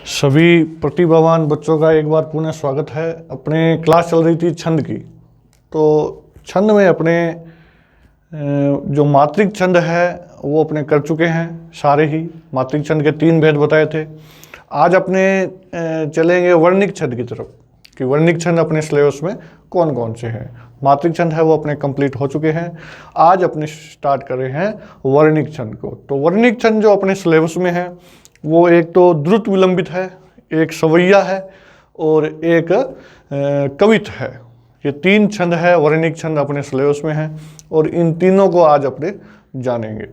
सभी प्रतिभावान बच्चों का एक बार पुनः स्वागत है। अपने क्लास चल रही थी छंद की, तो छंद में अपने जो मात्रिक छंद है वो अपने कर चुके हैं। सारे ही मात्रिक छंद के 3 भेद बताए थे। आज अपने चलेंगे वर्णिक छंद की तरफ कि वर्णिक छंद अपने सिलेबस में कौन कौन से हैं। मात्रिक छंद है वो अपने कंप्लीट हो चुके हैं। आज अपने स्टार्ट कर रहे हैं वर्णिक छंद को। तो वर्णिक छंद जो अपने सिलेबस में है वो एक तो द्रुत विलंबित है, एक सवैया है और एक कवित है। ये 3 छंद है वर्णिक छंद अपने सिलेबस में है और इन तीनों को आज अपने जानेंगे।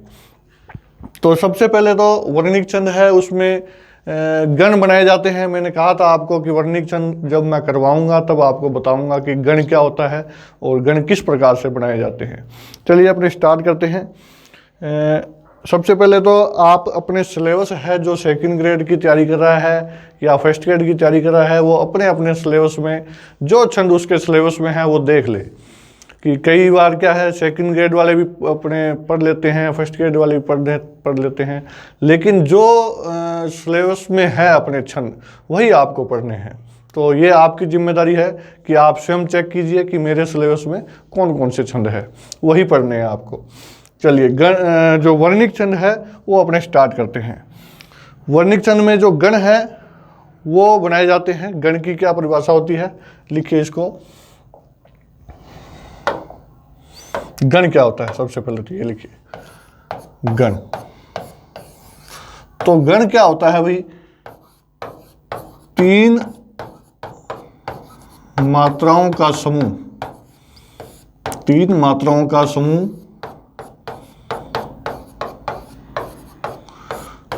तो सबसे पहले तो वर्णिक छंद है, उसमें गण बनाए जाते हैं। मैंने कहा था आपको कि वर्णिक छंद जब मैं करवाऊंगा तब आपको बताऊंगा कि गण क्या होता है और गण किस प्रकार से बनाए जाते हैं। चलिए अपने स्टार्ट करते हैं। सबसे पहले तो आप अपने सिलेबस है जो सेकंड ग्रेड की तैयारी कर रहा है या फर्स्ट ग्रेड की तैयारी कर रहा है, वो अपने अपने सिलेबस में जो छंद उसके सिलेबस में है वो देख ले। कि कई बार क्या है, सेकंड ग्रेड वाले भी अपने पढ़ लेते हैं, फर्स्ट ग्रेड वाले भी पढ़ लेते हैं, लेकिन जो सिलेबस में है अपने छंद वही आपको पढ़ने हैं। तो ये आपकी जिम्मेदारी है कि आप स्वयं चेक कीजिए कि मेरे सिलेबस में कौन कौन से छंद है, वही पढ़ने हैं आपको। चलिए जो वर्णिक छंद है वो अपने स्टार्ट करते हैं। वर्णिक छंद में जो गण है वो बनाए जाते हैं। गण की क्या परिभाषा होती है, लिखिए इसको। गण क्या होता है, सबसे पहले तो ये लिखिए गण। तो गण क्या होता है भाई, 3 मात्राओं का समूह। 3 मात्राओं का समूह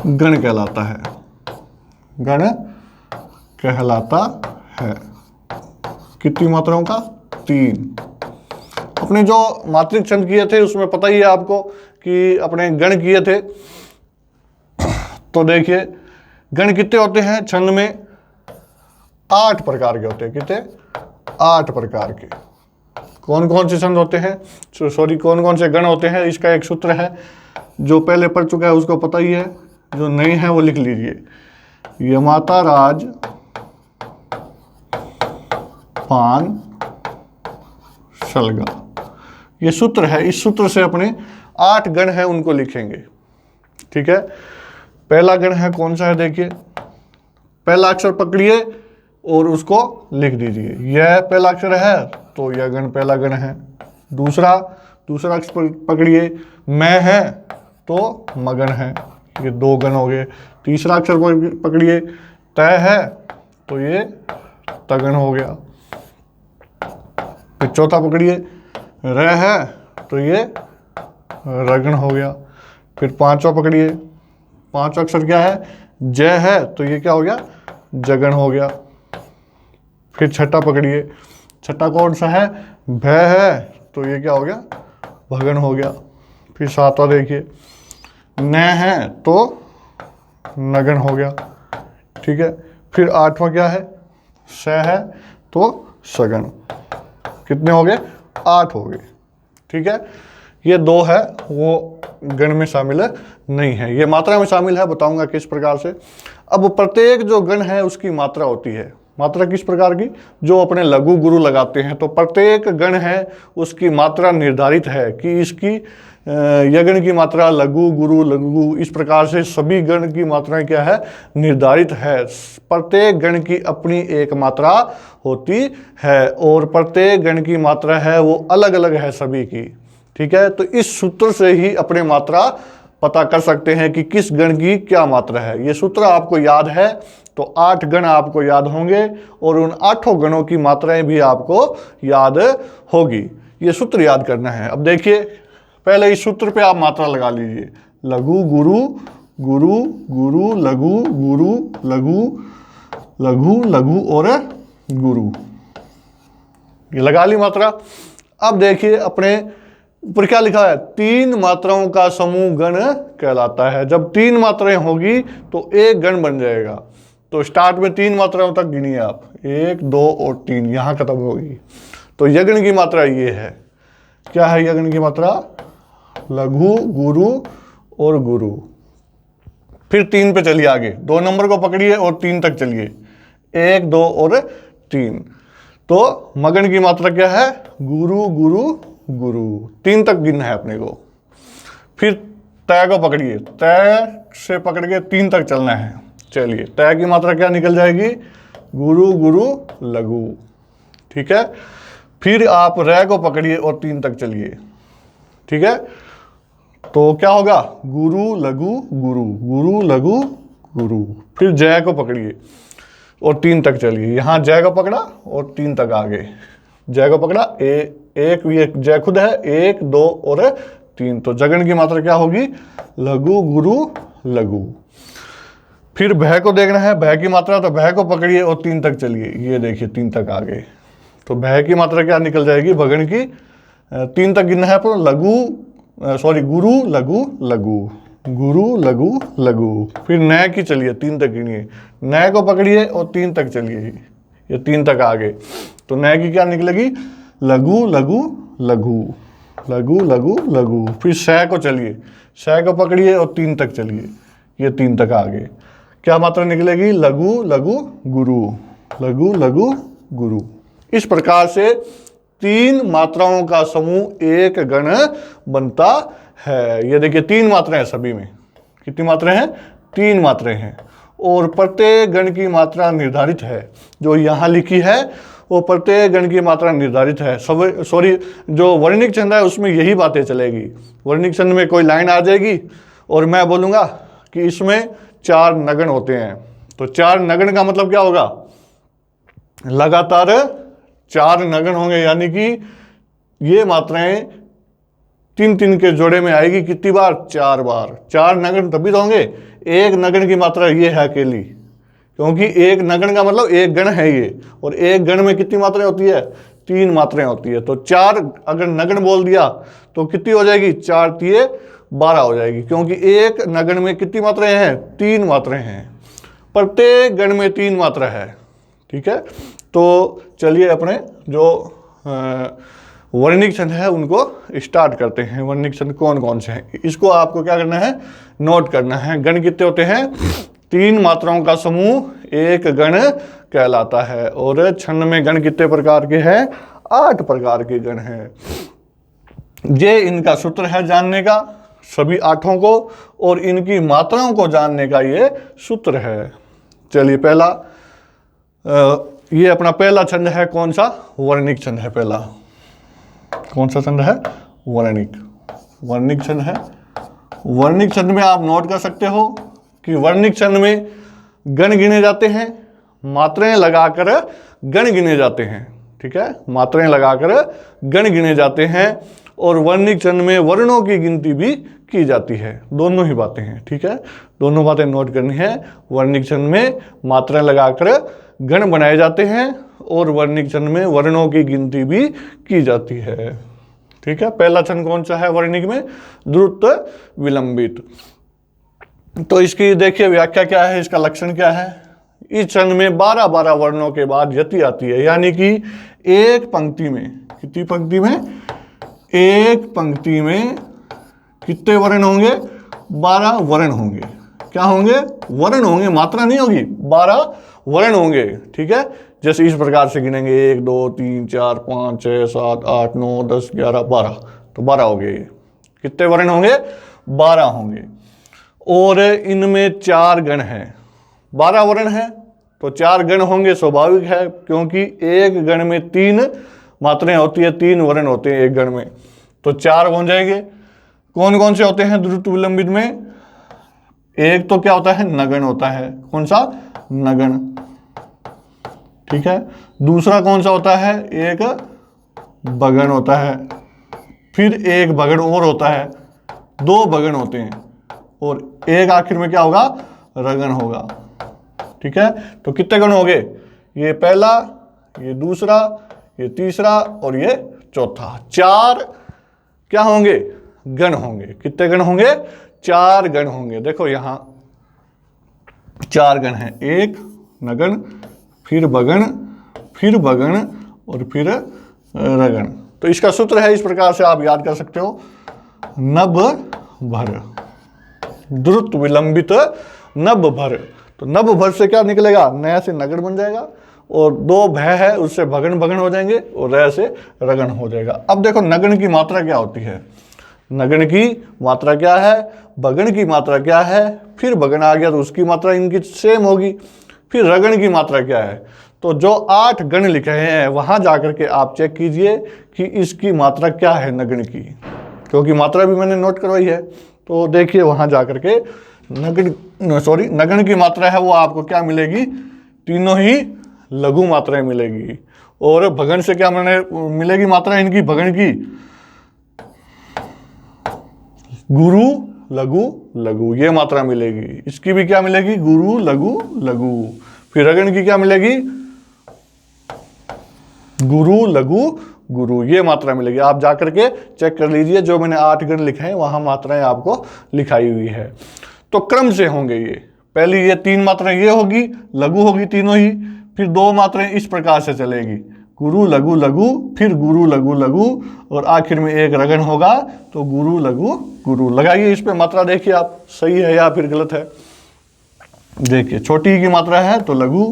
गण कहलाता है। गण कहलाता है। कितनी मात्राओं का, 3। अपने जो मात्रिक छंद किए थे उसमें पता ही है आपको कि अपने गण किए थे। तो देखिए गण कितने होते हैं छंद में, 8 प्रकार के होते हैं। कितने, 8 प्रकार के। कौन कौन से छंद होते हैं, सॉरी कौन कौन से गण होते हैं, इसका एक सूत्र है। जो पहले पढ़ चुका है उसको पता ही है, जो नहीं है वो लिख लीजिए। यमाता राज पान शलगा, ये सूत्र है। इस सूत्र से अपने 8 गण हैं उनको लिखेंगे। ठीक है, पहला गण है कौन सा है, देखिए पहला अक्षर पकड़िए और उसको लिख दीजिए। यह पहला अक्षर है तो यह गण पहला गण है। दूसरा अक्षर पकड़िए, मैं है तो मगन है, ये 2 गण हो गए। तीसरा अक्षर पकड़िए, तय है तो ये तगन हो गया। फिर चौथा पकड़िए, र है तो ये रगन हो गया। फिर 5वां पकड़िए, 5वां अक्षर क्या है, जय है तो ये क्या हो गया, जगन हो गया। फिर 6ठा पकड़िए, 6ठा कौन सा है, भय है तो ये क्या हो गया, भगन हो गया। फिर 7वां देखिए, न है तो नगन हो गया। ठीक है, फिर 8वां क्या है, स है तो सगन। कितने हो गए, 8 हो गए। ठीक है, ये 2 है वो गण में शामिल नहीं है, ये मात्रा में शामिल है, बताऊंगा किस प्रकार से। अब प्रत्येक जो गण है उसकी मात्रा होती है। मात्रा किस प्रकार की, जो अपने लघु गुरु लगाते हैं, तो प्रत्येक गण है उसकी मात्रा निर्धारित है कि इसकी यह गण की मात्रा लघु गुरु लघु, इस प्रकार से सभी गण की मात्राएं क्या है, निर्धारित है। प्रत्येक गण की अपनी एक मात्रा होती है और प्रत्येक गण की मात्रा है वो अलग अलग है सभी की। ठीक है, तो इस सूत्र से ही अपने मात्रा पता कर सकते हैं कि किस गण की क्या मात्रा है। ये सूत्र आपको याद है तो 8 गण आपको याद होंगे और उन 8 गणों की मात्राएं भी आपको याद होगी। ये सूत्र याद करना है। अब देखिए पहले इस सूत्र पे आप मात्रा लगा लीजिए, लघु गुरु गुरु गुरु लघु गुरु लघु लघु लघु और गुरु, ये लगा ली मात्रा। अब देखिए अपने ऊपर क्या लिखा है, 3 मात्राओं का समूह गण कहलाता है। जब 3 मात्राएं होगी तो एक गण बन जाएगा। तो स्टार्ट में 3 मात्राओं तक गिनिए आप, 1 2 और 3, यहां खत्म होगी। तो यज्ञ की मात्रा ये है, क्या है यज्ञ की मात्रा, लघु गुरु और गुरु। फिर 3 पे चलिए आगे, 2 नंबर को पकड़िए और 3 तक चलिए, 1 2 और 3। तो मगन की मात्रा क्या है? गुरु गुरु गुरु, 3 तक गिनना है अपने को। फिर तय को पकड़िए, तय से पकड़ के 3 तक चलना है। चलिए, तय की मात्रा क्या निकल जाएगी? गुरु गुरु लघु, ठीक है। फिर आप रै को पकड़िए और 3 तक चलिए, ठीक है। तो क्या होगा? गुरु लघु गुरु, गुरु लघु गुरु। फिर जय को पकड़िए और 3 तक चलिए, यहाँ जय को पकड़ा और 3 तक आगे, जय को पकड़ा, एक ये जय खुद है, 1 2 और 3। तो जगन की मात्रा क्या होगी? लघु गुरु लघु। फिर भय को देखना है, भय की मात्रा, तो भय को पकड़िए और 3 तक चलिए, ये देखिए 3 तक आ गए। तो भय की मात्रा क्या निकल जाएगी? भगन की 3 तक गिनना है, पर गुरु लघु लघु, गुरु लघु लघु। फिर नय की चलिए, 3 तक गिनिए, नय को पकड़िए और 3 तक चलिए, ये 3 तक आ गए। तो नय की क्या निकलेगी? लघु लघु लघु, लघु लघु लघु। फिर शय को चलिए, शय को पकड़िए और 3 तक चलिए, ये 3 तक आ गए। क्या मात्रा निकलेगी? लघु लघु गुरु, लघु लघु गुरु। इस प्रकार से 3 मात्राओं का समूह एक गण बनता है। ये देखिए 3 मात्राएं हैं सभी में। कितनी मात्राएं हैं? 3 मात्राएं हैं। और प्रत्येक गण की मात्रा निर्धारित है, जो यहाँ लिखी है वो प्रत्येक गण की मात्रा निर्धारित है। जो वर्णिक छंद है उसमें यही बातें चलेगी। वर्णिक छंद में कोई लाइन आ जाएगी और मैं बोलूँगा कि इसमें 4 नगण होते हैं। तो 4 नगण का मतलब क्या होगा? लगातार 4 नगण होंगे, यानी कि ये मात्राएं 3 के जोड़े में आएगी। कितनी बार? 4 बार। 4 नगण तभी तो होंगे। एक नगण की मात्रा ये है अकेली, क्योंकि एक नगण का मतलब एक गण है ये, और एक गण में कितनी मात्राएं होती है? 3 मात्राएं होती है। तो 4 अगर नगण बोल दिया तो कितनी हो जाएगी? 4 तिये 12 हो जाएगी, क्योंकि एक नगण में कितनी मात्राएं हैं? 3 मात्राएं हैं। प्रत्येक गण में 3 मात्रा है, ठीक है। तो चलिए अपने जो वर्णिक छंद है उनको स्टार्ट करते हैं। वर्णिक छंद कौन कौन से हैं, इसको आपको क्या करना है? नोट करना है। गण कितने होते हैं? 3 मात्राओं का समूह एक गण कहलाता है। और छंद में गण कितने प्रकार के हैं? 8 प्रकार के गण हैं। ये इनका सूत्र है जानने का, सभी 8 को, और इनकी मात्राओं को जानने का ये सूत्र है। चलिए पहला, ये अपना पहला छंद है, कौन सा? वर्णिक छंद है पहला। कौन सा छंद है? वर्णिक छंद है। वर्णिक छंद में आप नोट कर सकते हो कि वर्णिक छंद में गण गिने जाते हैं, मात्राएं लगाकर गण गिने जाते हैं, ठीक है। मात्राएं लगाकर गण गिने जाते हैं, और वर्णिक छंद में वर्णों की गिनती भी की जाती है। दोनों ही बातें हैं, ठीक है। दोनों बातें नोट करनी है। वर्णिक छंद में मात्राएं लगाकर गण बनाए जाते हैं, और वर्णिक छंद में वर्णों की गिनती भी की जाती है, ठीक है। पहला छंद कौन सा है वर्णिक में? द्रुत विलंबित। तो इसकी देखिए व्याख्या क्या है, इसका लक्षण क्या है। इस छंद में 12 वर्णों के बाद यति आती है, यानी कि एक पंक्ति में, कितनी पंक्ति में? एक पंक्ति में कितने वर्ण होंगे? 12 वर्ण होंगे। क्या होंगे? वर्ण होंगे, मात्रा नहीं होगी, 12 वर्ण होंगे, ठीक है। जैसे इस प्रकार से गिनेंगे 1 2 3 4 5 6 7 8 9 10 11 12, तो 12 हो गए। कितने वर्ण होंगे? 12 होंगे। और इनमें 4 गण हैं। 12 वर्ण हैं तो 4 गण होंगे, स्वाभाविक है, क्योंकि एक गण में 3 मात्राएं होती है, 3 वर्ण होते हैं एक गण में, तो 4 हो जाएंगे। कौन कौन से होते हैं द्रुत विलंबित में? एक तो क्या होता है? नगण होता है। कौन सा? नगण, ठीक है। दूसरा कौन सा होता है? एक बगण होता है। फिर एक बगण और होता है, 2 बगण होते हैं, और एक आखिर में क्या होगा? रगण होगा, ठीक है। तो कितने गण हो गए? ये पहला, ये दूसरा, ये तीसरा और ये चौथा। 4 क्या होंगे? गण होंगे। कितने गण होंगे? 4 गण होंगे। देखो यहां 4 गण हैं, एक नगण, फिर बगण, फिर बगण और फिर रगण। तो इसका सूत्र है, इस प्रकार से आप याद कर सकते हो। नभ भर, द्रुत विलंबित नभ भर, तो नभ भर से क्या निकलेगा, नया से नगण बन जाएगा, और दो भय है उससे भगन भगन हो जाएंगे, और रह से रगन हो जाएगा। अब देखो नगन की मात्रा क्या होती है, नगन की मात्रा क्या है, भगन की मात्रा क्या है, फिर भगन आ गया तो उसकी मात्रा इनकी सेम होगी, फिर रगन की मात्रा क्या है। तो जो 8 गण लिखे हैं वहां जाकर के आप चेक कीजिए कि इसकी मात्रा क्या है नगन की, क्योंकि मात्रा भी मैंने नोट करवाई है। तो देखिए वहां जाकर के नगन की मात्रा है वो आपको क्या मिलेगी, तीनों ही लघु मात्राएं मिलेगी। और भगन से क्या मैंने मिलेगी मात्रा इनकी, भगन की गुरु लघु लघु ये मात्रा मिलेगी, इसकी भी क्या मिलेगी, गुरु लघु लघु। फिर रगन की क्या मिलेगी, गुरु लघु गुरु ये मात्रा मिलेगी। आप जाकर के चेक कर लीजिए, जो मैंने 8 गण लिखे हैं वहां मात्राएं आपको लिखाई हुई है। तो क्रम से होंगे ये, पहली ये 3 मात्राएं ये होगी, लघु होगी तीनों ही, फिर 2 मात्राएं इस प्रकार से चलेगी, गुरु लघु लघु, फिर गुरु लघु लघु, और आखिर में एक रगन होगा तो गुरु लघु गुरु। लगाइए इस पे मात्रा, देखिए आप सही है या फिर गलत है। देखिए छोटी की मात्रा है तो लघु,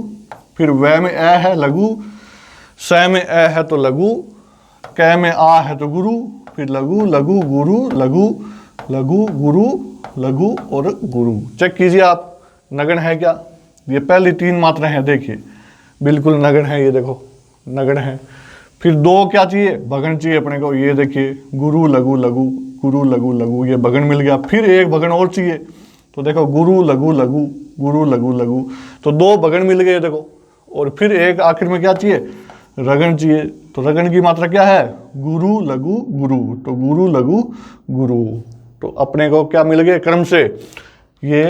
फिर वह में ए है लघु, स में ए है तो लघु, क में आ है तो गुरु, फिर लघु लघु गुरु लघु लघु गुरु लघु और गुरु। चेक कीजिए आप नगन है क्या, ये पहली 3 मात्राएं हैं, देखिए बिल्कुल नगन है, ये देखो नगन है। फिर 2 क्या चाहिए, भगन चाहिए अपने को, ये देखिए गुरु लघु लघु, गुरु लघु लघु, ये भगन मिल गया। फिर एक भगन और चाहिए, तो देखो गुरु लघु लघु, गुरु लघु लघु, तो 2 भगन मिल गए देखो। और फिर एक आखिर में क्या चाहिए, रगन चाहिए, तो रगन की मात्रा क्या है, गुरु लघु गुरु, तो गुरु लघु गुरु। तो अपने को क्या मिल गए, क्रम से ये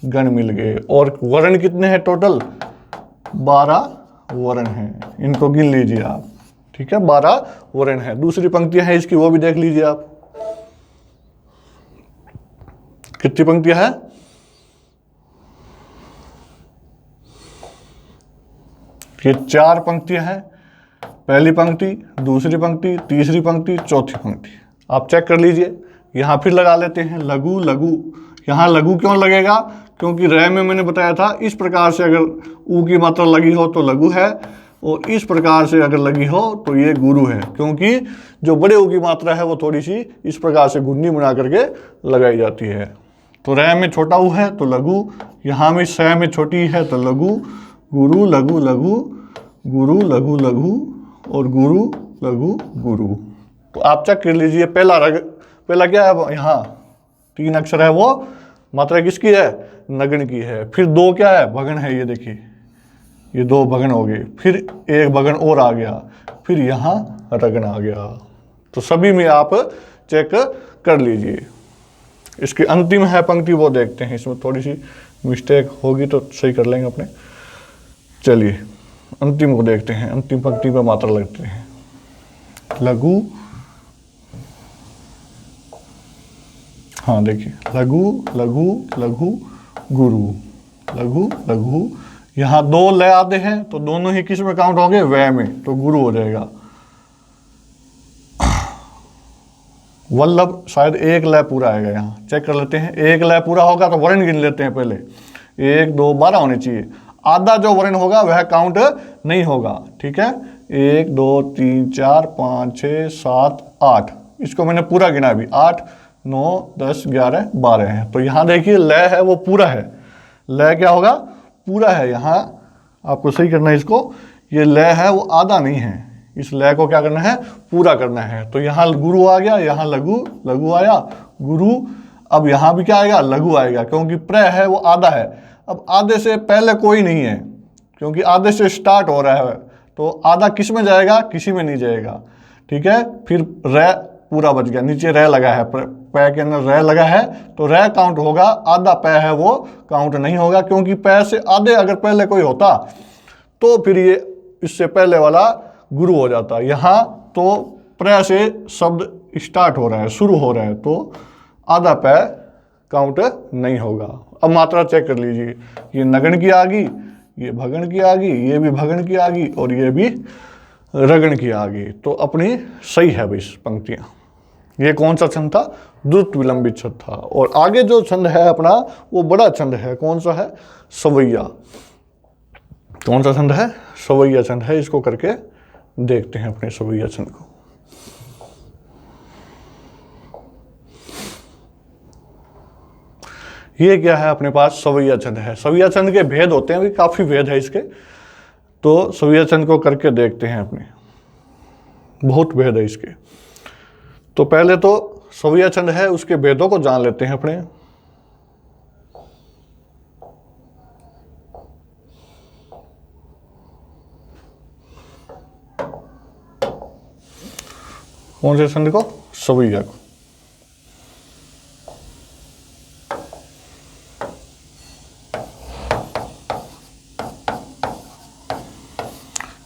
गण मिल गए। और वर्ण कितने हैं टोटल, 12 वर्ण हैं, इनको गिन लीजिए आप, ठीक है 12 वर्ण है। दूसरी पंक्तियां हैं इसकी वो भी देख लीजिए आप, कितनी पंक्तियां है, ये 4 पंक्तियां हैं, पहली पंक्ति, दूसरी पंक्ति, तीसरी पंक्ति, चौथी पंक्ति। आप चेक कर लीजिए। यहां फिर लगा लेते हैं लघु लघु, यहां लघु क्यों लगेगा, क्योंकि रह में मैंने बताया था इस प्रकार से अगर ऊ की मात्रा लगी हो तो लघु है, और इस प्रकार से अगर लगी हो तो ये गुरु है, क्योंकि जो बड़े ऊ की मात्रा है वो थोड़ी सी इस प्रकार से गुन्नी बना करके लगाई जाती है। तो रह में छोटा ऊ है तो लघु, यहाँ में स में छोटी है तो लघु, गुरु लघु लघु, गुरु लघु लघु और गुरु लघु गुरु। तो आप चेक कर लीजिए, पहला क्या है, यहाँ 3 अक्षर है वो मात्रा किसकी है, नगन की है। फिर 2 क्या है, भगन है, ये देखिए ये 2 भगन हो गए, फिर एक भगन और आ गया, फिर यहाँ रगन आ गया। तो सभी में आप चेक कर लीजिए। इसकी अंतिम है पंक्ति वो देखते हैं, इसमें थोड़ी सी मिस्टेक होगी तो सही कर लेंगे अपने। चलिए अंतिम को देखते हैं, अंतिम पंक्ति पर मात्रा लगते हैं, लघु, हाँ देखिए लघु लघु लघु गुरु, लघु लघु, यहाँ 2 लय आते हैं तो दोनों ही किस में काउंट होंगे, वह में, तो गुरु हो जाएगा। वल्लभ शायद 1 लय पूरा आएगा, यहाँ चेक कर लेते हैं, 1 लय पूरा होगा तो वर्ण गिन लेते हैं पहले, 1 2 12 होने चाहिए। आधा जो वर्ण होगा वह काउंट नहीं होगा, ठीक है। 1 2 3 4 5 6 7 8, इसको मैंने पूरा गिना अभी, 8 9 10 11 12 है। तो यहाँ देखिए लय है वो पूरा है, लय क्या होगा, पूरा है। यहाँ आपको सही करना है इसको, ये लय है वो आधा नहीं है, इस लय को क्या करना है, पूरा करना है। तो यहाँ गुरु आ गया, यहाँ लघु लघु आया, गुरु। अब यहाँ भी क्या आएगा, लघु आएगा, क्योंकि प्र है वो आधा है। अब आधे से पहले कोई नहीं है, क्योंकि आधे से स्टार्ट हो रहा है, तो आधा किस में जाएगा, किसी में नहीं जाएगा, ठीक है। फिर रे पूरा बच गया, नीचे रे लगा है, पै के अंदर रे लगा है, तो रे काउंट होगा, आधा पै है वो काउंट नहीं होगा, क्योंकि पै से आधे अगर पहले कोई होता तो फिर ये इससे पहले वाला गुरु हो जाता। यहाँ तो प्र से शब्द स्टार्ट हो रहा है, शुरू हो रहा है, तो आधा पै काउंट नहीं होगा। अब मात्रा चेक कर लीजिए, ये नगन की आ गई, ये भगन की आ गई, ये भी भगन की आ गई, और ये भी रगन की आ गई। तो अपनी सही है भाई पंक्तियाँ, ये कौन सा छंद था? द्रुत विलंबित छंद था। और आगे जो छंद है अपना वो बड़ा छंद है, कौन सा है? सवैया। कौन सा छंद है? सवैया छंद है। इसको करके देखते हैं अपने सवैया छंद को। ये क्या है अपने पास? सवैया छंद है। सवैया छंद के भेद होते हैं, भी काफी भेद है इसके, तो सवैया छंद को करके देखते हैं अपने, बहुत भेद है इसके। तो पहले तो सवैया छंद है, उसके भेदों को जान लेते हैं अपने। कौन से छंद को? सवैया को।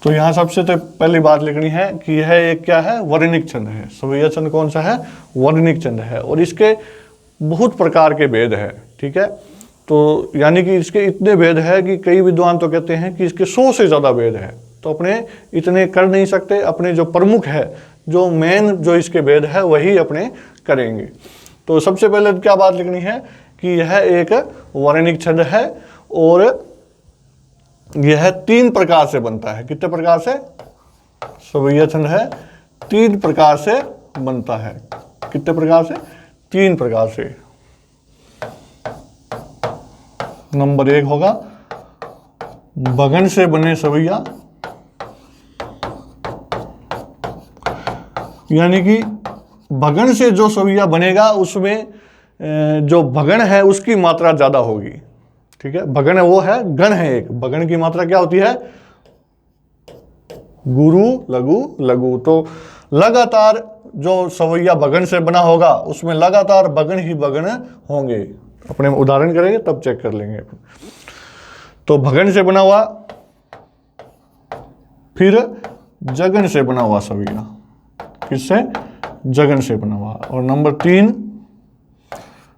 तो यहां सबसे तो पहली बात लिखनी है कि यह एक क्या है? वर्णिक छंद है। सवैया छंद कौन सा है? वर्णिक छंद है। और इसके बहुत प्रकार के भेद है, ठीक है। तो यानी कि इसके इतने भेद है कि कई विद्वान तो कहते हैं कि इसके 100 से ज्यादा भेद है। तो अपने इतने कर नहीं सकते, अपने जो प्रमुख है, जो मेन जो इसके भेद है वही अपने करेंगे। तो सबसे पहले क्या बात लिखनी है कि यह एक वर्णिक छंद है और यह 3 प्रकार से बनता है। कितने प्रकार से? सवैया छंद है 3 प्रकार से बनता है। कितने प्रकार से? 3 प्रकार से। नंबर 1 होगा भगन से बने सवैया, यानी कि भगन से जो सवैया बनेगा उसमें जो भगन है उसकी मात्रा ज्यादा होगी, ठीक है। भगन है वो है, गण है एक, भगन की मात्रा क्या होती है? गुरु लघु लघु। तो लगातार जो सवैया भगन से बना होगा उसमें लगातार भगन ही भगन होंगे। अपने उदाहरण करेंगे तब चेक कर लेंगे। तो भगन से बना हुआ, फिर जगन से बना हुआ सवैया। किससे? जगन से बना हुआ। और नंबर 3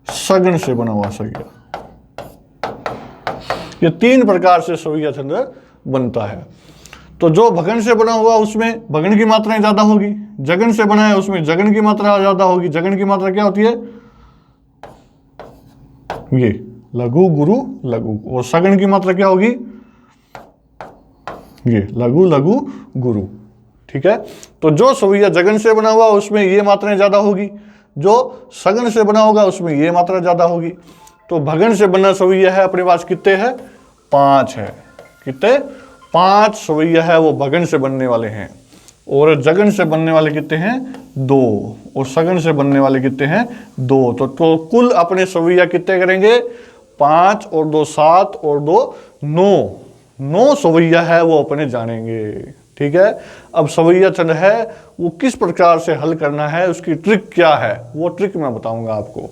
सगन से बना हुआ सवैया। ये 3 प्रकार से सवैया छंद बनता है। तो जो भगन से बना हुआ उसमें भगन की मात्राएं ज्यादा होगी, जगन से बना है उसमें जगन की मात्रा ज्यादा होगी। जगन की मात्रा क्या होती है? ये लघु गुरु लघु। और सगन की मात्रा क्या होगी? ये लघु लघु गुरु, ठीक है। तो जो सवैया जगन से बना हुआ उसमें ये मात्राएं ज्यादा होगी, जो सगन से बना होगा उसमें ये मात्रा ज्यादा होगी। तो भगन से बना सवैया है अपने पास कितने है? 5 है। कितने? 5 सवैया है वो भगन से बनने वाले हैं। और जगन से बनने वाले कितने हैं? 2। और सगन से बनने वाले कितने हैं? 2। तो कुल अपने सवैया कितने करेंगे? 5 और 2 7 और 2 9 सवैया है वो अपने जानेंगे, ठीक है। अब सवैया छंद है वो किस प्रकार से हल करना है, उसकी ट्रिक क्या है, वो ट्रिक मैं बताऊंगा आपको,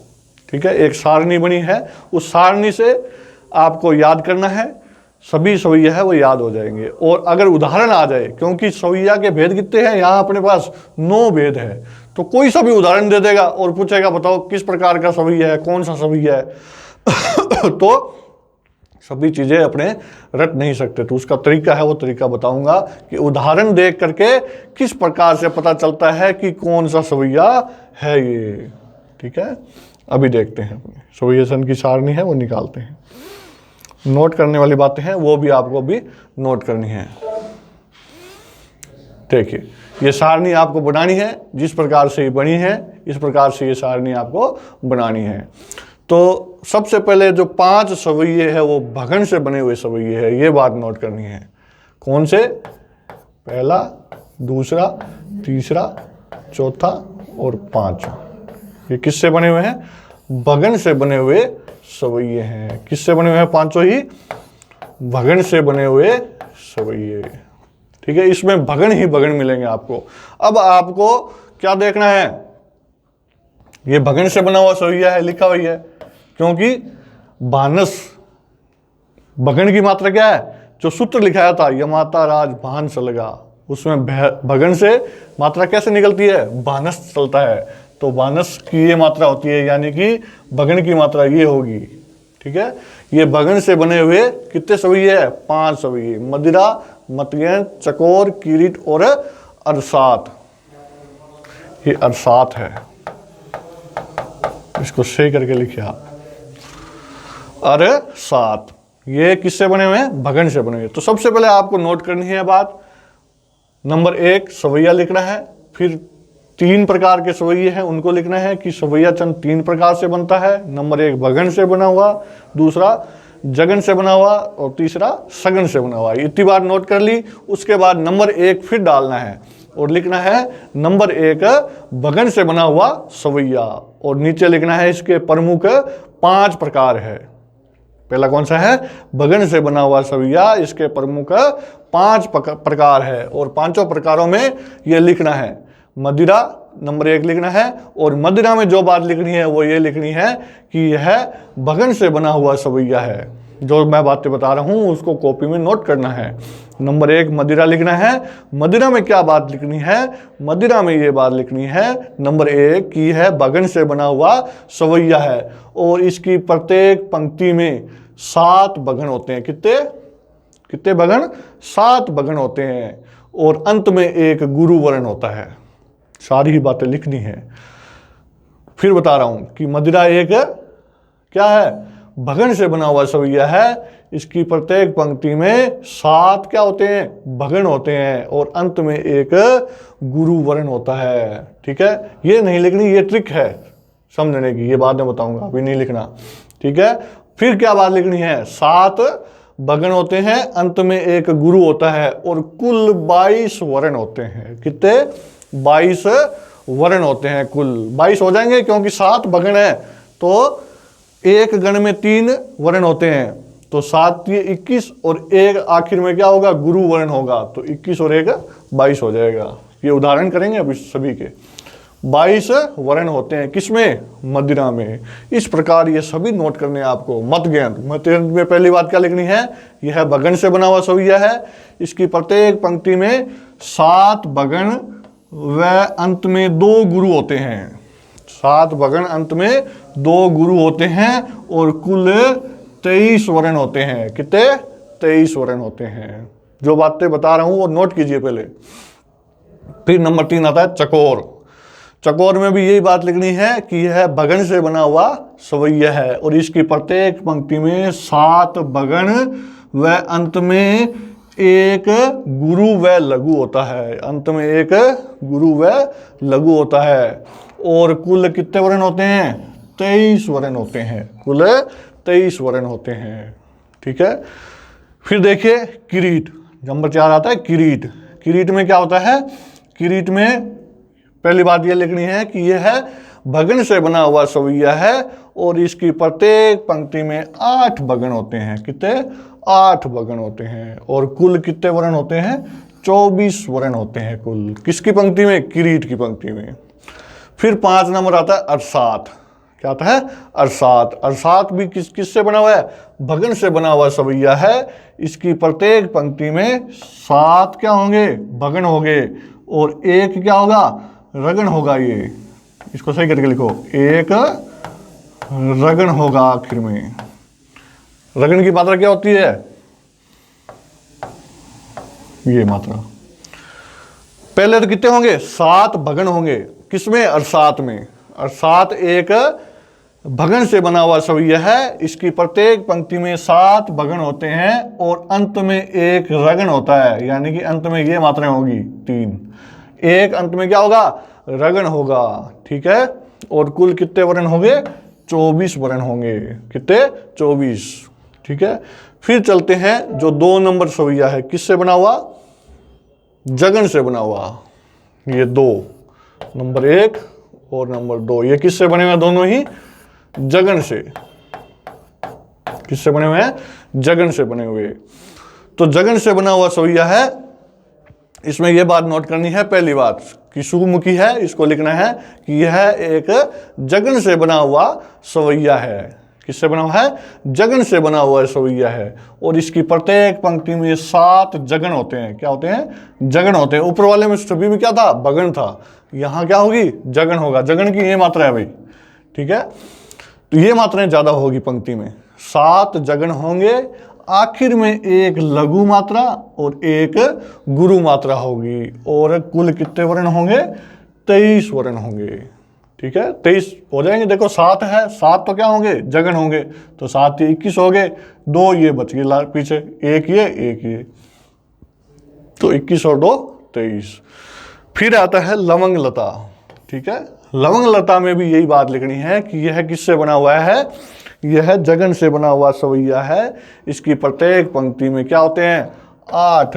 ठीक है। एक सारणी बनी है, उस सारणी से आपको याद करना है, सभी सवैया है वो याद हो जाएंगे। और अगर उदाहरण आ जाए, क्योंकि सवैया के भेद कितने हैं यहाँ अपने पास? 9 भेद है। तो कोई सा भी उदाहरण दे देगा और पूछेगा बताओ किस प्रकार का सवैया है, कौन सा सवैया है तो सभी चीजें अपने रट नहीं सकते। तो उसका तरीका है, वो तरीका बताऊंगा कि उदाहरण देख करके किस प्रकार से पता चलता है कि कौन सा सवैया है ये, ठीक है। अभी देखते हैं अपने सवैया छंद की सारणी है वो निकालते हैं। नोट करने वाली बातें हैं वो भी आपको भी नोट करनी है। देखिए ये सारणी आपको बनानी है, जिस प्रकार से ये बनी है इस प्रकार से ये सारणी आपको बनानी है। तो सबसे पहले जो 5 सवैये है वो भगन से बने हुए सवैये है, ये बात नोट करनी है। कौन से? पहला, दूसरा, तीसरा, चौथा और 5। ये किससे बने हुए हैं? भगन से बने हुए सवैये हैं। किससे बने हुए हैं? 5 ही भगन से बने हुए सवैये, ठीक है। इसमें भगन ही भगन मिलेंगे आपको। अब आपको क्या देखना है? ये भगन से बना हुआ सवैया है, लिखा हुआ है, क्योंकि भानस भगन की मात्रा क्या है? जो सूत्र लिखाया था यमाता राज भानस लगा, उसमें भगन से मात्रा कैसे निकलती है? भानस चलता है। तो भानस की ये मात्रा होती है, यानी कि भगन की मात्रा ये होगी, ठीक है। ये भगन से बने हुए कितने सवैये है? 5 सवैये। मदिरा, मतगें, चकोर, किरीट और अरसात। ये अरसात है, इसको सही करके लिखिए आप। अरे 7, ये किससे बने हुए हैं? भगन से बने हुए। तो सबसे पहले आपको नोट करनी है बात, नंबर 1 सवैया लिखना है, फिर 3 प्रकार के सवैये हैं उनको लिखना है कि सवैया चंद 3 प्रकार से बनता है। नंबर 1 भगन से बना हुआ, दूसरा जगन से बना हुआ और तीसरा सगन से बना हुआ। इतनी बार नोट कर ली। उसके बाद नंबर 1 फिर डालना है और लिखना है नंबर 1 भगन से बना हुआ सवैया, और नीचे लिखना है इसके प्रमुख 5 प्रकार है। पहला कौन सा है? भगन से बना हुआ सवैया, इसके प्रमुख 5 प्रकार है और पांचों प्रकारों में ये लिखना है। मदिरा नंबर 1 लिखना है, और मदिरा में जो बात लिखनी है वो ये लिखनी है कि यह भगन से बना हुआ सवैया है। जो मैं बातें बता रहा हूँ उसको कॉपी में नोट करना है। नंबर 1 मदिरा लिखना है। मदिरा में क्या बात लिखनी है? मदिरा में ये बात लिखनी है नंबर 1 कि यह भगन से बना हुआ सवैया है और इसकी प्रत्येक पंक्ति में 7 भगन होते हैं। कितने भगन? 7 भगन होते हैं और अंत में एक गुरु वर्ण होता है। सारी ही बातें लिखनी है। फिर बता रहा हूं कि मदिरा एक क्या है? भगन से बना हुआ सवैया है। इसकी प्रत्येक पंक्ति में 7 क्या होते हैं? भगन होते हैं और अंत में एक गुरु वर्ण होता है। ठीक है, ये नहीं लिखनी, ये ट्रिक है समझने की, ये बाद में बताऊंगा, अभी नहीं लिखना। ठीक है, फिर क्या बात लिखनी है? 7 भगन होते हैं, अंत में एक गुरु होता है और कुल 22 वर्ण होते हैं। कितने? 22 वर्ण होते हैं। कुल 22 हो जाएंगे क्योंकि 7 भगन है तो एक गण में 3 वर्ण होते हैं, तो 7 ये 21 और एक आखिर में क्या होगा? गुरु वर्ण होगा, तो 21 और 1 22 हो जाएगा। ये उदाहरण करेंगे अभी सभी के। 22 वर्ण होते हैं किसमें? मदिरा में। इस प्रकार ये सभी नोट करने हैं आपको। मतगेंद्र में पहली बात क्या लिखनी है? यह भगन से बना हुआ सवैया है। इसकी प्रत्येक पंक्ति में 7 भगन व अंत में 2 गुरु होते हैं। 7 भगन, अंत में 2 गुरु होते हैं और कुल 23 वर्ण होते हैं। कितने? 23 वर्ण होते हैं। जो बातें बता रहा हूं वो नोट कीजिए पहले। फिर नंबर 3 आता है चकोर। चकोर में भी यही बात लिखनी है कि यह भगन से बना हुआ सवैया है और इसकी प्रत्येक पंक्ति में 7 भगन व अंत में एक गुरु व लघु होता है। अंत में एक गुरु व लघु होता है और कुल कितने वर्ण होते हैं? 23 वर्ण होते हैं। कुल 23 वर्ण होते हैं। ठीक है, फिर देखिए किरीट। नंबर 4 आता है किरीट। किरीट में क्या होता है? किरीट में पहली बात यह लिखनी है कि यह है भगन से बना हुआ सवैया है और इसकी प्रत्येक पंक्ति में 8 भगन होते हैं। कितने? 8 भगन होते हैं और कुल कितने वर्ण होते हैं? 24 वर्ण होते हैं कुल। किसकी पंक्ति में? किरीट की पंक्ति में। फिर 5 नंबर आता है अरसात। क्या आता है? अरसात। अरसात भी किससे बना हुआ है? भगन से बना हुआ सवैया है। इसकी प्रत्येक पंक्ति में 7 क्या होंगे? भगन होंगे और एक क्या होगा? रगन होगा। ये इसको सही करके लिखो, एक रगन होगा आखिर में। रगन की मात्रा क्या होती है? ये मात्रा। पहले तो कितने होंगे? 7 भगन होंगे। किसमें? अरसात में। अरसात एक भगन से बना हुआ सवैया है। इसकी प्रत्येक पंक्ति में 7 भगन होते हैं और अंत में एक रगन होता है, यानी कि अंत में ये मात्राएं होगी 3। एक अंत में क्या होगा? रगन होगा। ठीक है, और कुल कितने वर्ण होंगे? 24 वर्ण होंगे। कितने? 24। ठीक है, फिर चलते हैं जो 2 नंबर सवैया है। किससे बना हुआ? जगन से बना हुआ। ये 2 नंबर 1 और नंबर 2 ये किससे बने हुए? दोनों ही जगन से। किससे बने हुए हैं? जगन से बने हुए। तो जगन से बना हुआ सवैया है। इसमें यह बात नोट करनी है, पहली बात कि सुमुखी है, इसको लिखना है कि यह एक जगन से बना हुआ सवैया है। किससे बना हुआ है? जगन से बना हुआ सवैया है और इसकी प्रत्येक पंक्ति में 7 जगन होते हैं। क्या होते हैं? जगन होते हैं। ऊपर वाले में सभी में क्या था? भगन था। यहाँ क्या होगी? जगन होगा। जगन की ये मात्रा है भाई। ठीक है, तो ये मात्राएं ज्यादा होगी पंक्ति में। 7 जगन होंगे, आखिर में एक लघु मात्रा और एक गुरु मात्रा होगी और कुल कितने वर्ण होंगे? 23 वर्ण होंगे। ठीक है, 23 हो जाएंगे। देखो 7 है, 7 तो क्या होंगे, जगन होंगे, तो 7 ये 21 हो गए, 2 ये बच गए पीछे, एक ये, तो 21 और 2 23। फिर आता है लवंग लता। ठीक है, लवंग लता में भी यही बात लिखनी है कि यह किससे बना हुआ है, यह जगन से बना हुआ सवैया है। इसकी प्रत्येक पंक्ति में क्या होते हैं, 8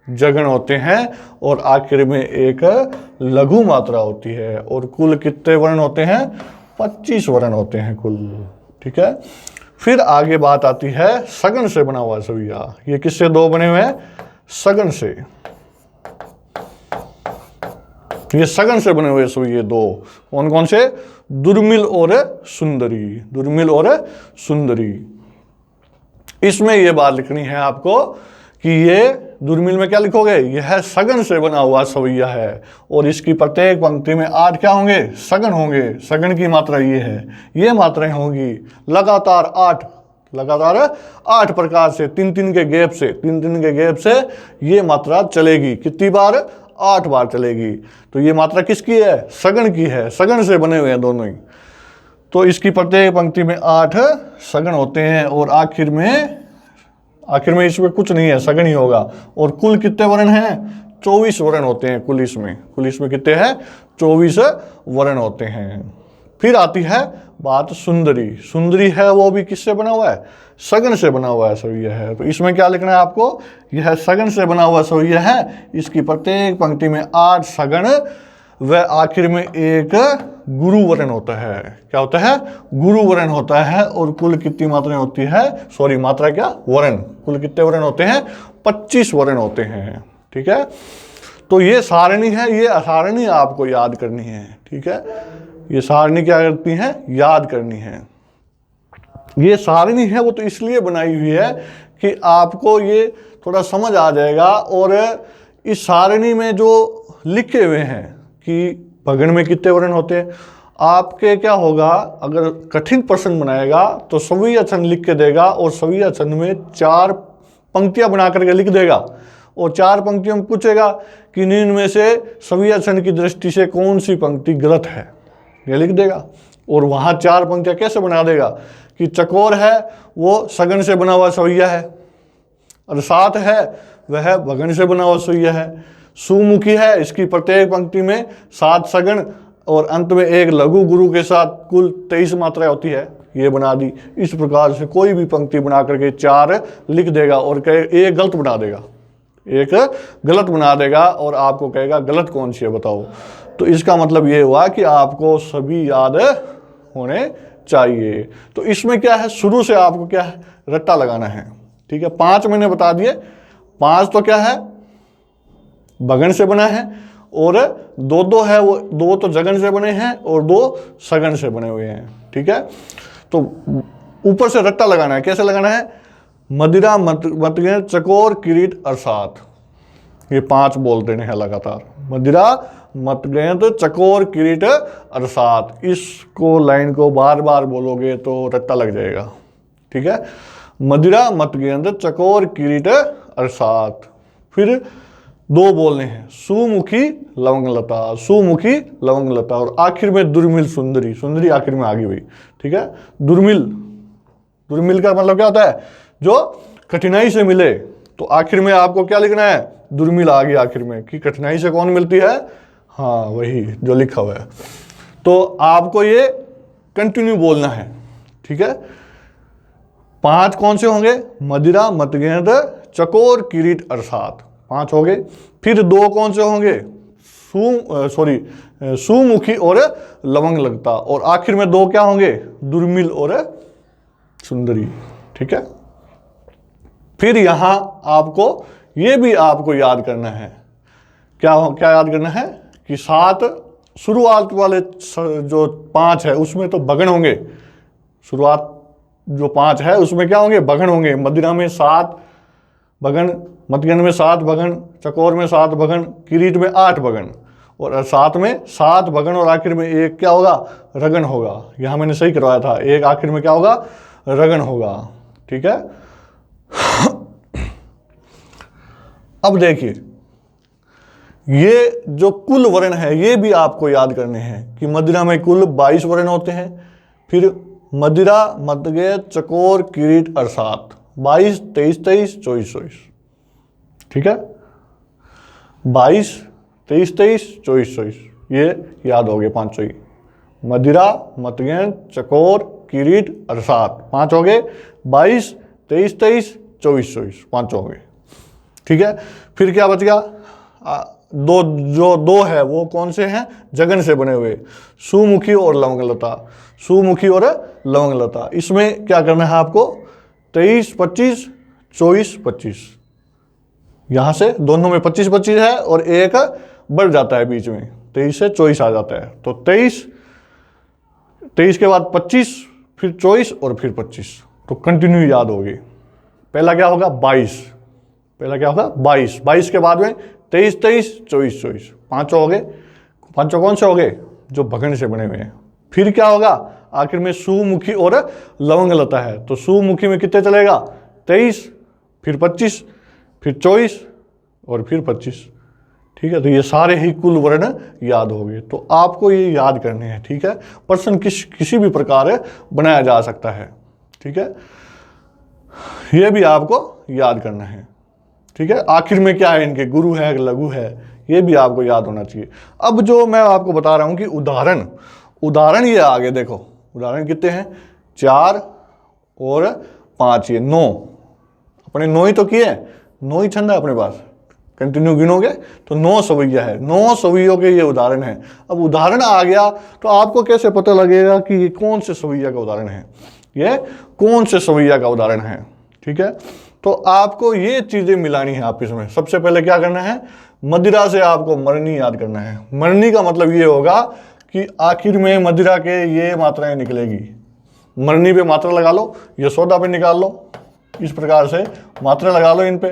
जगन होते हैं और आखिर में एक लघु मात्रा होती है। और कुल कितने वर्ण होते हैं, 25 वर्ण होते हैं कुल। ठीक है, फिर आगे बात आती है सगन से बना हुआ सवैया। ये किससे दो बने हुए हैं, सगन से। ये सगन से बने हुए सवैये दो कौन कौन से, दुर्मिल और सुंदरी, दुर्मिल और सुंदरी। इसमें यह बात लिखनी है आपको कि ये दुर्मिल में क्या लिखोगे, यह सगन से बना हुआ सवैया है और इसकी प्रत्येक पंक्ति में 8 क्या होंगे, सगन होंगे। सगन की मात्रा ये है, ये मात्राएं होंगी लगातार 8, लगातार 8 प्रकार से, 3-3 के गैप से, 3-3 के गैप से ये मात्रा चलेगी। कितनी बार, 8 बार चलेगी। तो ये मात्रा किसकी है, सगन की है, सगन से बने हुए हैं दोनों ही। तो इसकी प्रत्येक पंक्ति में 8 सगन होते हैं और आखिर में इसमें कुछ नहीं है, सगन ही होगा। और कुल कितने वर्ण हैं, 24 वर्ण होते हैं कुल इसमें कितने हैं, 24 वर्ण होते हैं। फिर आती है बात सुंदरी। सुंदरी है वो भी किससे बना हुआ है, सगन से बना हुआ है सवैया है। तो इसमें क्या लिखना है आपको, यह सगन से बना हुआ सवैया है। इसकी प्रत्येक पंक्ति में 8 सगन व आखिर में एक गुरु वर्ण होता है। क्या होता है, गुरु वर्ण होता है। और कुल कितनी मात्राएं होती है, सॉरी मात्रा क्या, वर्ण, कुल कितने वर्ण होते हैं, 25 वर्ण होते हैं। ठीक है, तो ये सारणी है, ये सारणी आपको याद करनी है। ठीक है, ये सारणी क्या करती है, याद करनी है। ये सारणी है वो तो इसलिए बनाई हुई है कि आपको ये थोड़ा समझ आ जाएगा। और इस सारणी में जो लिखे हुए हैं कि भगन में कितने वर्ण होते हैं, आपके क्या होगा, अगर कठिन प्रश्न बनाएगा तो सवैया छंद लिख के देगा और सवैया छंद में 4 पंक्तियां बना करके लिख देगा और 4 पंक्तियों में पूछेगा कि इनमें से सवैया छंद की दृष्टि से कौन सी पंक्ति गलत है, ये लिख देगा। और वहाँ 4 पंक्तियां कैसे बना देगा कि चकोर है वो सगन से बना हुआ सवैया है, और 7 है वह भगन से बना हुआ सवैया है। सुमुखी है, इसकी प्रत्येक पंक्ति में 7 सगन और अंत में एक लघु गुरु के साथ कुल 23 मात्राएं होती है, ये बना दी। इस प्रकार से कोई भी पंक्ति बना करके 4 लिख देगा और एक गलत बना देगा, एक गलत बना देगा और आपको कहेगा गलत कौन सी है बताओ। तो इसका मतलब ये हुआ कि आपको सभी याद होने चाहिए। तो इसमें क्या है, शुरू से आपको क्या है, रट्टा लगाना है। ठीक है, 5 मैंने बता दिए। 5 तो क्या है, भगन से बना है और 2 है वो 2 तो जगन से बने हैं और 2 सगन से बने हुए हैं। ठीक है, तो ऊपर से रट्टा लगाना है। कैसे लगाना है, मदिरा मतगेंद चकोर किरीट अरसात, ये 5 बोल देने हैं लगातार। मदिरा मतगेंद चकोर किरीट अरसात, इसको लाइन को बार बार बोलोगे तो रट्टा लग जाएगा। ठीक है, मदिरा मतगेंद चकोर किरीट अरसात। फिर 2 बोलने हैं, सुमुखी लवंग लता, सुमुखी लवंग लता। और आखिर में दुर्मिल सुंदरी, सुंदरी आखिर में आ गई भाई। ठीक है, दुर्मिल, दुर्मिल का मतलब क्या होता है, जो कठिनाई से मिले। तो आखिर में आपको क्या लिखना है, दुर्मिल आ गई आखिर में, कि कठिनाई से कौन मिलती है, हाँ वही जो लिखा हुआ है। तो आपको ये कंटिन्यू बोलना है। ठीक है, 5 कौन से होंगे, मदिरा मतगेंद चकोर किरीट अरसात, 5 हो गए। फिर 2 कौन से होंगे, सुमुखी और लवंग लगता। और आखिर में 2 क्या होंगे, दुर्मिल और सुंदरी। ठीक है, फिर यहां आपको ये भी आपको याद करना है, क्या याद करना है कि 7 शुरुआत वाले जो 5 है उसमें तो भगन होंगे। शुरुआत जो 5 है उसमें क्या होंगे, भगन होंगे। मदिरा में 7 भगन, मतगन में 7 भगन, चकोर में 7 भगन, किरीट में 8 भगन, और 7 में 7 भगन और आखिर में एक क्या होगा, रगन होगा। यहां मैंने सही करवाया था, एक आखिर में क्या होगा, रगन होगा। ठीक है, अब देखिए ये जो कुल वर्ण है ये भी आपको याद करने हैं कि मदिरा में कुल 22 वर्ण होते हैं। फिर मदिरा, मध्यगय, चकोर, किरीट, अरसात, 22, 23, 23, 24, 24। ठीक है, 22, 23, 23, 24, 24, ये याद हो गए पांचों ही। मदिरा, मध्यगय, चकोर, किरीट, अरसात, 5 हो गए। 22, 23, 23, 24, 24, 5 हो गए। ठीक है, फिर क्या बच गया? दो है वो कौन से हैं? जगन से बने हुए, सुमुखी और लवंगलता। सुमुखी और लवंगलता, इसमें क्या करना है आपको? 23, 25, 24, 25, यहां से दोनों में 25, 25 है और एक बढ़ जाता है बीच में, 23 से 24 आ जाता है। तो 23 के बाद 25, फिर 24 और फिर 25, तो कंटिन्यू याद होगी। पहला क्या होगा? 22, पहला क्या होगा? 22, 22 के बाद में 23, 23, 24, 24, 5 हो गए। 5 कौन से हो गए? जो भगन से बने हुए हैं। फिर क्या होगा? आखिर में सुमुखी और लवंगलता है, तो सुमुखी में कितने चलेगा? 23, फिर 25, फिर 24 और फिर 25। ठीक है, तो ये सारे ही कुल वर्ण याद हो गए। तो आपको ये याद करने हैं। ठीक है, प्रश्न किसी भी प्रकार बनाया जा सकता है। ठीक है, ये भी आपको याद करना है। ठीक है, आखिर में क्या है इनके? गुरु है, लघु है, ये भी आपको याद होना चाहिए। अब जो मैं आपको बता रहा हूं कि उदाहरण ये आगे देखो, उदाहरण कितने हैं? 4 और 5, ये 9। अपने 9 ही तो किए, 9 ही छंद है अपने पास। कंटिन्यू गिनोगे तो 9 सवैया है, 9 सवैयों के ये उदाहरण है। अब उदाहरण आ गया तो आपको कैसे पता लगेगा कि ये कौन से सवैया का उदाहरण है, ये कौन से सवैया का उदाहरण है? ठीक है, तो आपको ये चीजें मिलानी है आपस में। सबसे पहले क्या करना है? मदिरा से आपको मरनी याद करना है। मरनी का मतलब ये होगा कि आखिर में मदिरा के ये मात्राएं निकलेगी। मरनी पे मात्रा लगा लो, यशोदा पे निकाल लो, इस प्रकार से मात्रा लगा लो इन पे।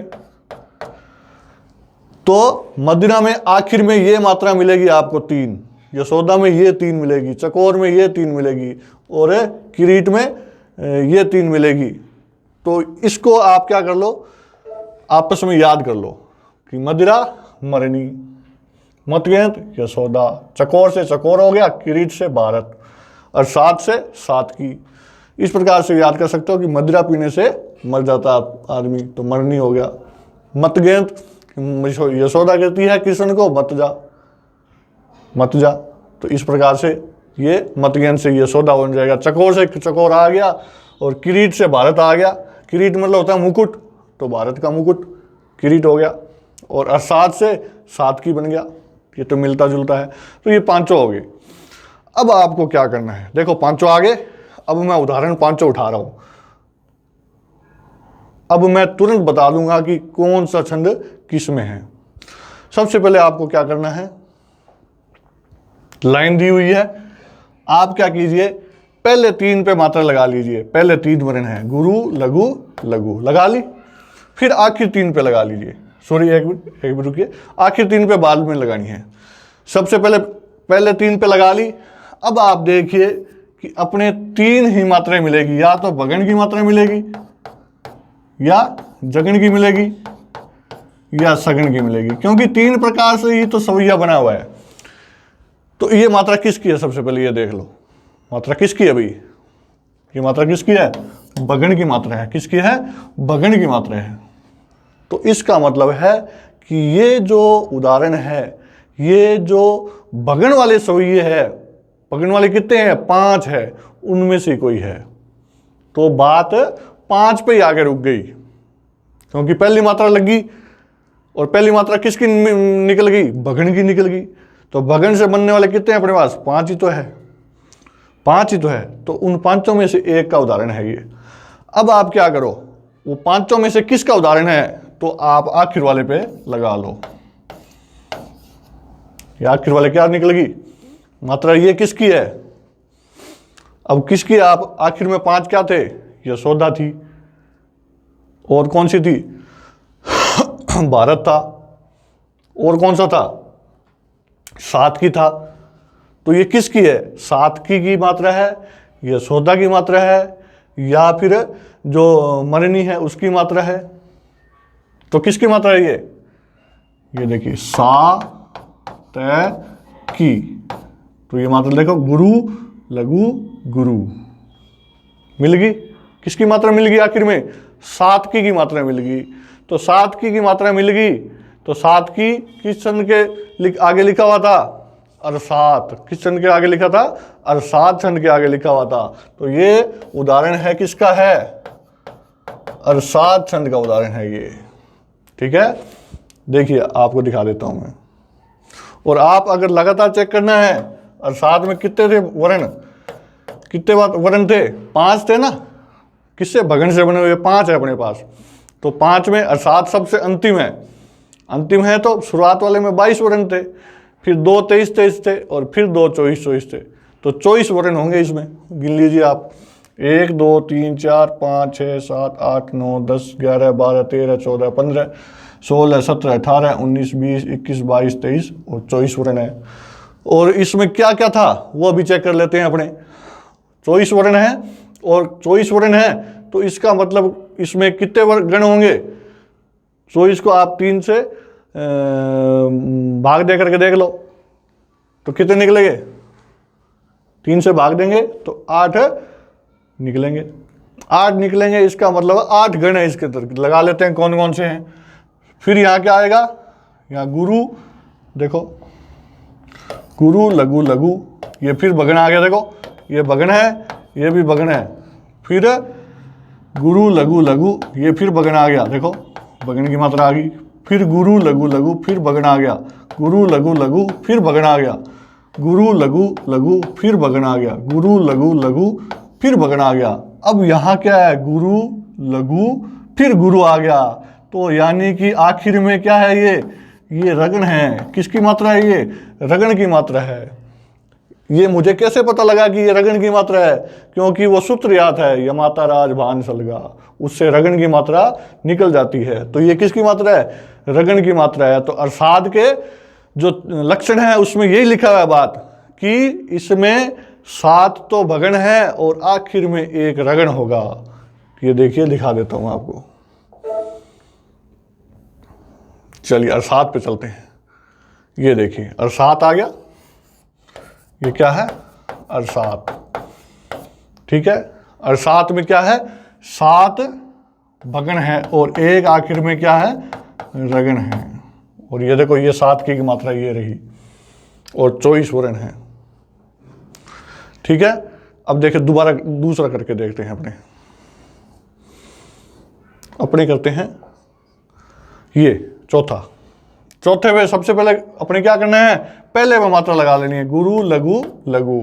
तो मदिरा में आखिर में ये मात्रा मिलेगी आपको 3, यशोदा में ये 3 मिलेगी, चकोर में ये 3 मिलेगी और किरीट में ये 3 मिलेगी। तो इसको आप क्या कर लो? आपस में याद कर लो कि मदिरा मरनी, मतगेंत यशोदा, चकोर से चकोर हो गया, किरीट से भारत, और 7 से सातकी। इस प्रकार से याद कर सकते हो कि मदिरा पीने से मर जाता आदमी, तो मरनी हो गया। मतगेंत, यशोदा कहती है कृष्ण को मत जा, मत जा, तो इस प्रकार से ये मतगेंत से यशोदा बन जाएगा। चकोर से चकोर आ गया और किरीट से भारत आ गया। किरीट मतलब होता है मुकुट, तो भारत का मुकुट किरीट हो गया। और अरसात से सातकी बन गया, ये तो मिलता जुलता है। तो ये 5 हो गए। अब आपको क्या करना है? देखो 5 आगे, अब मैं उदाहरण 5 उठा रहा हूं। अब मैं तुरंत बता दूंगा कि कौन सा छंद किस में है। सबसे पहले आपको क्या करना है? लाइन दी हुई है, आप क्या कीजिए? पहले 3 पे मात्रा लगा लीजिए। पहले 3 वर्ण है, गुरु, लघु, लघु लगा ली। फिर आखिर 3 पे लगा लीजिए। सॉरी, एक मिनट रुकिए, आखिर 3 पे बाद में लगानी है। सबसे पहले 3 पे लगा ली। अब आप देखिए कि अपने 3 ही मात्राएं मिलेगी, या तो भगन की मात्रा मिलेगी, या जगन की मिलेगी, या सगन की मिलेगी, क्योंकि 3 प्रकार से ही तो सवैया बना हुआ है। तो ये मात्रा किसकी है? सबसे पहले ये देख लो, मात्रा किसकी है भाई? ये मात्रा किसकी है? भगन की मात्रा है। किसकी है? भगन की मात्रा है। तो इसका मतलब है कि ये जो उदाहरण है, ये जो भगन वाले सवैये है, भगन वाले कितने हैं? 5 है, उनमें से कोई है। तो बात 5 पे ही आगे रुक गई, क्योंकि पहली मात्रा लगी और पहली मात्रा किसकी निकल गई? भगन की निकल गई। तो भगन से बनने वाले कितने हैं अपने पास? 5 ही तो है, 5 ही तो है। तो उन 5 में से एक का उदाहरण है ये। अब आप क्या करो? वो 5 में से किसका उदाहरण है, तो आप आखिर वाले पे लगा लो। ये आखिर वाले क्या निकल गई? मात्रा ये किसकी है? अब किसकी? आप आखिर में 5 क्या थे? यशोदा थी, और कौन सी थी? भारत था, और कौन सा था? सातकी था। तो ये किसकी है? सातकी की मात्रा है, यशोदा की मात्रा है, या फिर जो मरनी है उसकी मात्रा है? तो किसकी मात्रा है ये? देखिए, सा तय की। तो ये मात्रा देखो, गुरु लघु गुरु मिल गई। किसकी मात्रा मिल गई आखिर में? सातकी की मात्रा मिल गई। तो सातकी की मात्रा मिल गई तो सातकी किस छंद के आगे लिखा हुआ था? अरसात। किस छंद के आगे लिखा था? अरसात छंद के आगे लिखा हुआ था। तो ये उदाहरण है किसका है? अरसात छंद का उदाहरण है ये। ठीक है, देखिए आपको दिखा देता हूं मैं। और आप अगर लगातार चेक करना है, अरसात में कितने थे वर्ण? कितने वर्ण थे? 5 थे ना। किससे? भगन से बने हुए 5 है अपने पास। तो 5 में अरसात सबसे अंतिम है। अंतिम है तो शुरुआत वाले में 22 वर्ण थे, फिर 2 23 थे और फिर 2 24 थे। तो 24 वर्ण होंगे इसमें। गिन लीजिए आप, 1 2 3 4 5 6 7 8 9 10 11 12 13 14 15 16 17 18 19 20 21 22 23 और 24 वर्ण है। और इसमें क्या क्या था वो अभी चेक कर लेते हैं अपने। 24 वर्ण है और 24 वर्ण है तो इसका मतलब इसमें कितने गण होंगे? 24 को आप 3 से भाग दे करके देख लो तो कितने निकलेंगे? 3 से भाग देंगे तो 8 निकलेंगे। 8 निकलेंगे, इसका मतलब 8 गण है इसके अंदर। लगा लेते हैं कौन कौन से हैं। फिर यहाँ क्या आएगा? यहाँ गुरु, देखो गुरु लघु लघु, ये फिर भगन आ गया। देखो ये भगन है, ये भी भगन है। फिर गुरु लघु लघु, ये फिर भगन आ गया। देखो भगन की मात्रा आ गई। फिर गुरु लघु लघु, फिर भगन आ गया। गुरु लघु लघु, फिर भगन आ गया। गुरु लघु लघु, फिर भगन आ गया। गुरु लघु लघु, फिर भगन आ गया। अब यहाँ क्या है? गुरु लघु फिर गुरु आ गया। तो यानी कि आखिर में क्या है? ये रगण है। किसकी मात्रा है? ये रगण की मात्रा है। ये मुझे कैसे पता लगा कि ये रगण की मात्रा है? क्योंकि वो सूत्र याद है, यमाता राज भान सलगा, उससे रगण की मात्रा निकल जाती है। तो ये किसकी मात्रा है? रगण की मात्रा है। तो अरसाद के जो लक्षण है उसमें यही लिखा हुआ है बात कि इसमें 7 तो भगन है और आखिर में एक रगण होगा। ये देखिए, दिखा देता हूं आपको। चलिए अरसात पे चलते हैं। ये देखिए अरसात आ गया। ये क्या है? अरसात। ठीक है, अरसात में क्या है? 7 भगन है और एक आखिर में क्या है? रगन है। और ये देखो, ये 7 की मात्रा ये रही और 24 वर्ण है। ठीक है, अब देखिए दोबारा दूसरा करके देखते हैं। अपने करते हैं ये चौथे में सबसे पहले अपने क्या करना है? पहले में मात्रा लगा लेनी है, गुरु लघु लघु।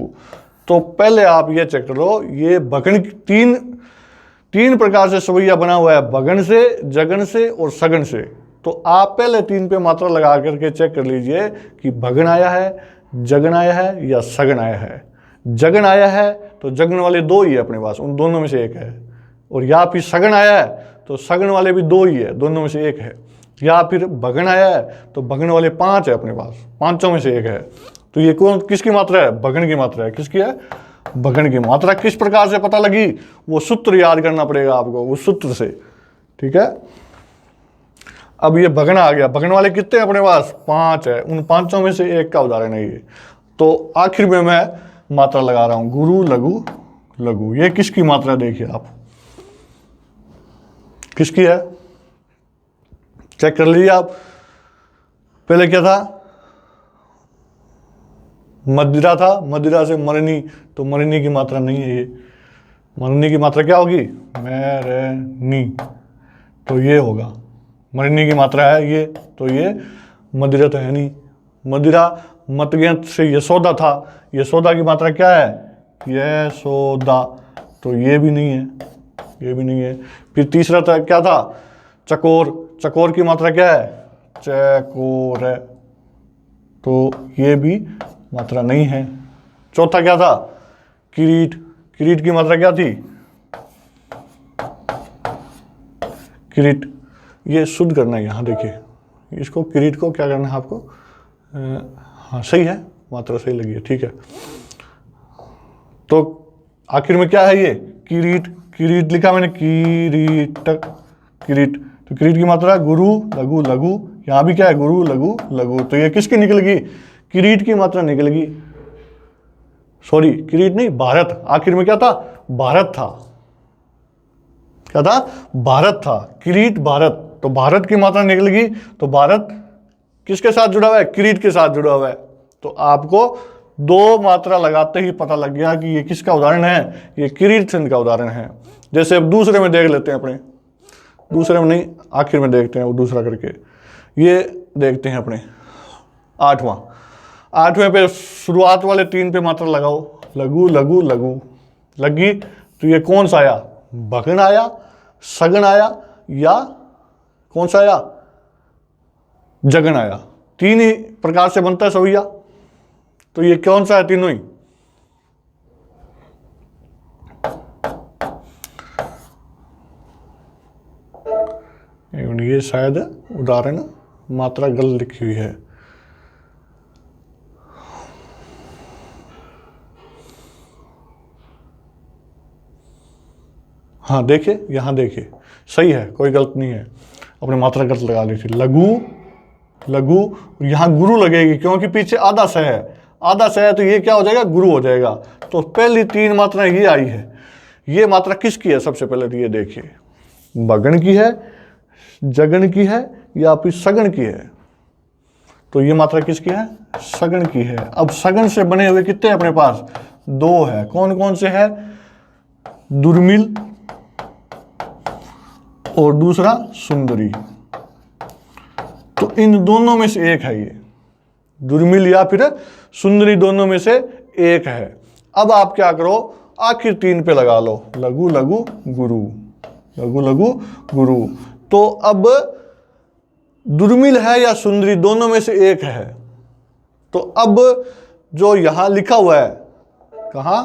तो पहले आप ये चेक करो, ये भगन तीन प्रकार से सवैया बना हुआ है, भगन से, जगन से और सगन से। तो आप पहले 3 पे मात्रा लगा करके चेक कर लीजिए कि भगन आया है, जगन आया है या सगन आया है। जगन आया है तो जगन वाले 2 ही है अपने पास, उन दोनों में से एक है। और या फिर सगन आया है तो सगन वाले भी 2 ही है, दोनों में से एक है। या फिर भगन आया है तो भगन वाले 5 है अपने पास, 5 में से एक है। तो ये कौन किसकी मात्रा है? भगन की मात्रा है। किसकी है? भगन की मात्रा। किस प्रकार से पता लगी? वो सूत्र याद करना पड़ेगा आपको, उस सूत्र से। ठीक है, अब ये भगन आ गया। भगन वाले कितने अपने पास? 5 है, उन 5 में से एक का उदाहरण है ये। तो आखिर में मैं मात्रा लगा रहा हूं, गुरु लघु लघु। ये किसकी मात्रा? देखिए आप, किसकी है? चेक कर लीजिए आप। पहले क्या था? मदिरा था, मदिरा से मरनी, तो मरनी की मात्रा नहीं है ये। मरनी की मात्रा क्या होगी? मैरनी। तो ये होगा, मरनी की मात्रा है ये। तो ये मदिरा तो है नहीं। मदिरा मतगंत से यशोदा था, यशोदा की मात्रा क्या है? यशोदा। तो ये भी नहीं है, ये भी नहीं है। फिर तीसरा था, क्या था? चकोर। चकोर की मात्रा क्या है? चकोर है। तो ये भी मात्रा नहीं है। चौथा क्या था? किरीट। किरीट की मात्रा क्या थी? किरीट। ये शुद्ध करना है यहाँ, देखिए इसको, किरीट को क्या करना है आपको? हाँ सही है, मात्रा सही लगी है, ठीक है। तो आखिर में क्या है ये? किरीट। किरीट लिखा मैंने, किरीटक, किरीट। तो किरीट की मात्रा गुरु लघु लघु। यहाँ भी क्या है? गुरु लघु लघु। तो ये किसकी निकल गई? किरीट की मात्रा निकलेगी, सॉरी किरीट नहीं, भारत, आखिर में क्या था, भारत था, क्या था, भारत था, किरीट भारत, तो भारत की मात्रा निकलेगी, तो भारत किसके साथ जुड़ा हुआ है, किरीट के साथ जुड़ा हुआ है। तो आपको दो मात्रा लगाते ही पता लग गया कि ये किसका उदाहरण है, ये किरीट छंद का उदाहरण है। जैसे अब दूसरे में देख लेते हैं, अपने दूसरे में नहीं, आखिर में देखते हैं वो दूसरा करके, ये देखते हैं अपने आठवां पे शुरुआत वाले 3 पे मात्रा लगाओ, लघु लघु लघु, लगी, तो ये कौन सा आया, भगन आया, सगन आया, या कौन सा आया, जगन आया। 3 ही प्रकार से बनता है सवैया, तो ये कौन सा है, तीनों ही। ये शायद उदाहरण मात्रा गलत लिखी हुई है, हाँ देखिए, यहां देखिए सही है, कोई गलत नहीं है, अपने मात्रा गलत लगा ली थी, लघु लघु, यहां गुरु लगेगी क्योंकि पीछे आधा स है, आधा स है, तो ये क्या हो जाएगा, गुरु हो जाएगा। तो पहली 3 मात्रा ये आई है, ये मात्रा किसकी है, सबसे पहले तो ये देखिए, भगन की है, जगन की है, या फिर सगन की है। तो ये मात्रा किसकी है, सगन की है। अब सगन से बने हुए कितने अपने पास, 2 है, कौन कौन से है, दुर्मिल और दूसरा सुंदरी। तो इन दोनों में से एक है ये, दुर्मिल या फिर सुंदरी, दोनों में से एक है। अब आप क्या करो, आखिर 3 पे लगा लो, लघु लघु गुरु, लघु लघु गुरु। तो अब दुर्मिल है या सुंदरी, दोनों में से एक है। तो अब जो यहां लिखा हुआ है, कहां,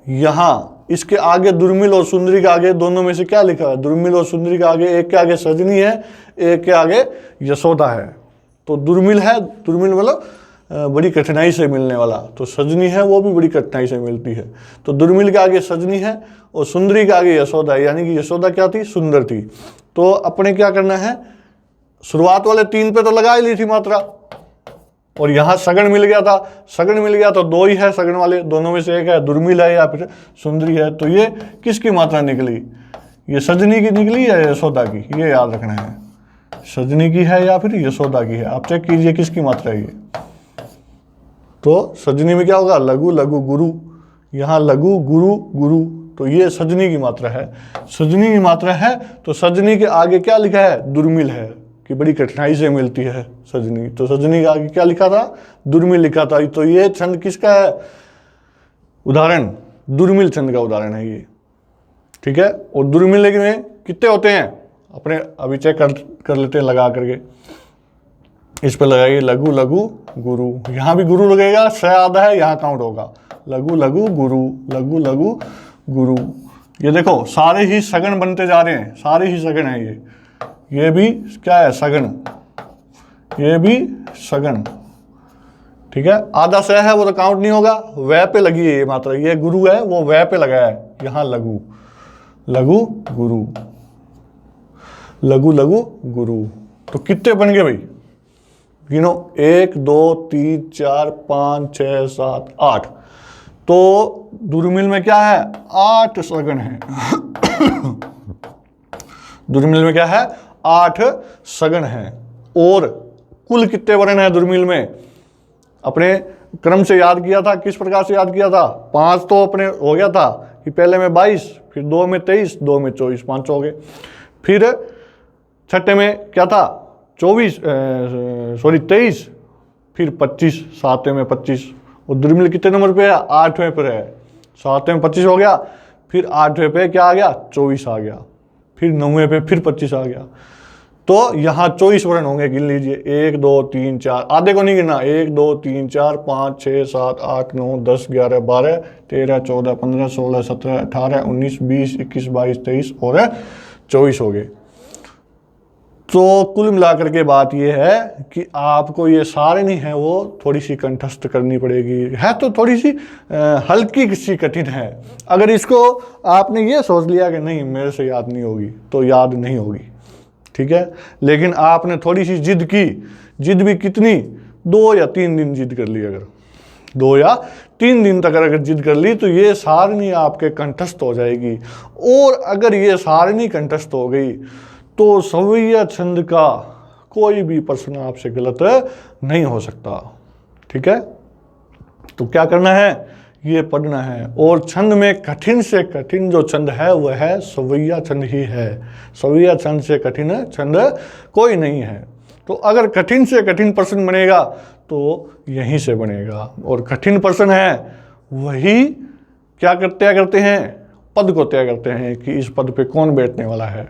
यहां, इसके आगे दुर्मिल और सुंदरी के आगे दोनों में से क्या लिखा है, दुर्मिल और सुंदरी के आगे, एक के आगे सजनी है, एक के आगे यशोदा है। तो दुर्मिल है, दुर्मिल मतलब बड़ी कठिनाई से मिलने वाला, तो सजनी है वो भी बड़ी कठिनाई से मिलती है। तो दुर्मिल के आगे सजनी है और सुंदरी के आगे यशोदा है, यानी कि यशोदा क्या थी, सुंदर थी। तो अपने क्या करना है, शुरुआत वाले 3 पे तो लगा ही ली थी मात्रा, और यहां सगन मिल गया था, सगन मिल गया तो 2 ही है सगन वाले, दोनों में से एक है, दुर्मिल है या फिर सुंदरी है। तो ये किसकी मात्रा निकली, ये सजनी की निकली या यशोदा की, ये याद रखना है, सजनी की है या फिर यशोदा की है। आप चेक कीजिए किसकी मात्रा है ये। तो सजनी में क्या होगा, लघु लघु गुरु, यहाँ लघु गुरु गुरु, तो ये सजनी की मात्रा है, सजनी की मात्रा है। तो सजनी के आगे क्या लिखा है, दुर्मिल है, कि बड़ी कठिनाई से मिलती है सजनी। तो सजनी के आगे क्या लिखा था, दुर्मिल लिखा था। तो ये छंद किसका है, उदाहरण दुर्मिल छंद का उदाहरण है ये, ठीक है। और दुर्मिल में कितने होते हैं, अपने अभी चेक कर लेते हैं लगा करके। इस पर लगाइए, लघु लघु गुरु, यहाँ भी गुरु लगेगा, स आधा है, यहाँ काउंट होगा, लघु लघु गुरु, लघु लघु गुरु। ये देखो सारे ही सगन बनते जा रहे हैं, सारे ही सगन है ये भी क्या है, सगन, ये भी सगन, ठीक है। आधा स है वो तो काउंट नहीं होगा, वह पे लगी है ये मात्रा, ये गुरु है वो वह पे लगा है, यहाँ लघु लघु गुरु, लघु लघु गुरु। तो कितने बन गए भाई, गिनो, 1 2 3 4 5 6 7 8। तो दुर्मिल में क्या है, 8 सगन है दुर्मिल में क्या है, 8 सगन है। और कुल कितने वर्ण है दुर्मिल में, अपने क्रम से याद किया था, किस प्रकार से याद किया था, 5 तो अपने हो गया था कि पहले में 22, फिर 2 में 23, 2 में 24, 5 हो गए। फिर छठे में क्या था, 23, फिर 25, 7वें में 25। और दुर्मिल कितने नंबर पे है, 8वें पर है, 7वें में 25 हो गया, फिर 8वें पे क्या आ गया, 24 आ गया, फिर 9वें पे फिर 25 आ गया। तो यहाँ 24 वर्ण होंगे, गिन लीजिए, 1 2 3 4, आधे को नहीं गिनना, 1 2 3 4 5 6 7 8 9 10 11 12 13 14 15 16 17 18 19 20 21 22 23 और 24 हो गए। तो कुल मिलाकर के बात यह है कि आपको ये सारे नहीं है वो थोड़ी सी कंठस्थ करनी पड़ेगी, है तो थोड़ी सी हल्की सी कठिन है। अगर इसको आपने ये सोच लिया कि नहीं मेरे से याद नहीं होगी, तो याद नहीं होगी, ठीक है। लेकिन आपने थोड़ी सी जिद की, जिद भी कितनी, 2 या 3 दिन जिद कर ली, अगर 2 या 3 दिन तक अगर जिद कर ली तो ये सारणी आपके कंठस्थ हो जाएगी। और अगर ये सारणी कंठस्थ हो गई तो सवैया छंद का कोई भी प्रश्न आपसे गलत नहीं हो सकता। ठीक है, तो क्या करना है, ये पढ़ना है। और छंद में कठिन से कठिन जो छंद है वह है सवैया छंद ही है। सवैया छंद से कठिन छंद कोई नहीं है। तो अगर कठिन से कठिन प्रश्न बनेगा तो यहीं से बनेगा। और कठिन प्रश्न है वही क्या करते हैं, पद को तय करते हैं कि इस पद पे कौन बैठने वाला है।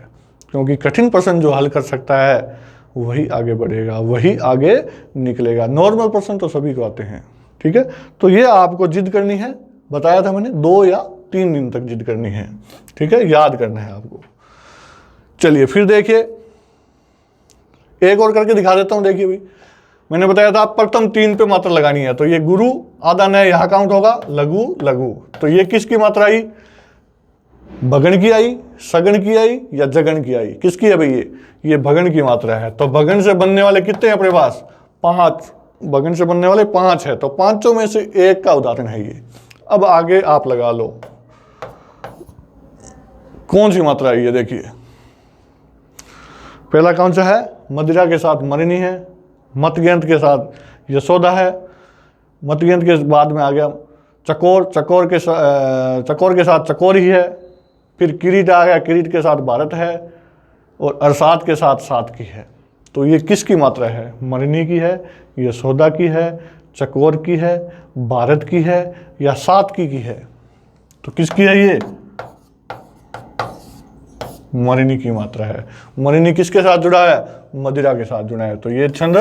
क्योंकि कठिन प्रश्न जो हल कर सकता है वही आगे बढ़ेगा, वही आगे निकलेगा। नॉर्मल प्रश्न तो सभी को आते हैं। ठीक है, तो ये आपको जिद करनी है, बताया था मैंने 2 या 3 दिन तक जिद करनी है। ठीक है, याद करना है आपको। चलिए फिर देखिए, एक और करके दिखा देता हूं। देखिए भाई, मैंने बताया था प्रथम 3 पे मात्रा लगानी है। तो ये गुरु आधा न यहां काउंट होगा, लघु लघु। तो ये किसकी मात्रा आई, भगन की आई, सगन की आई या जगन की आई, किसकी है भाई, ये भगन की मात्रा है। तो भगन से बनने वाले कितने हैं अपने पास, 5। भगन से बनने वाले 5 है, तो 5 में से एक का उदाहरण है ये। अब आगे आप लगा लो कौन सी मात्रा है ये। देखिए पहला कौन सा है, मदिरा के साथ मरनी है, मतगेंत के साथ यशोदा है, मतगेंत के बाद में आ गया चकोर, चकोर के साथ चकोर ही है। फिर किरीट आ गया, किरीट के साथ भारत है, और अरसात के साथ सात की है। तो ये किसकी मात्रा है, मरनी की है, यशोदा की है, चकोर की है, भारत की है या सात की है। तो किसकी है ये, मरनी की मात्रा है। मरनी किसके साथ जुड़ा है, मदिरा के साथ जुड़ा है। तो ये छंद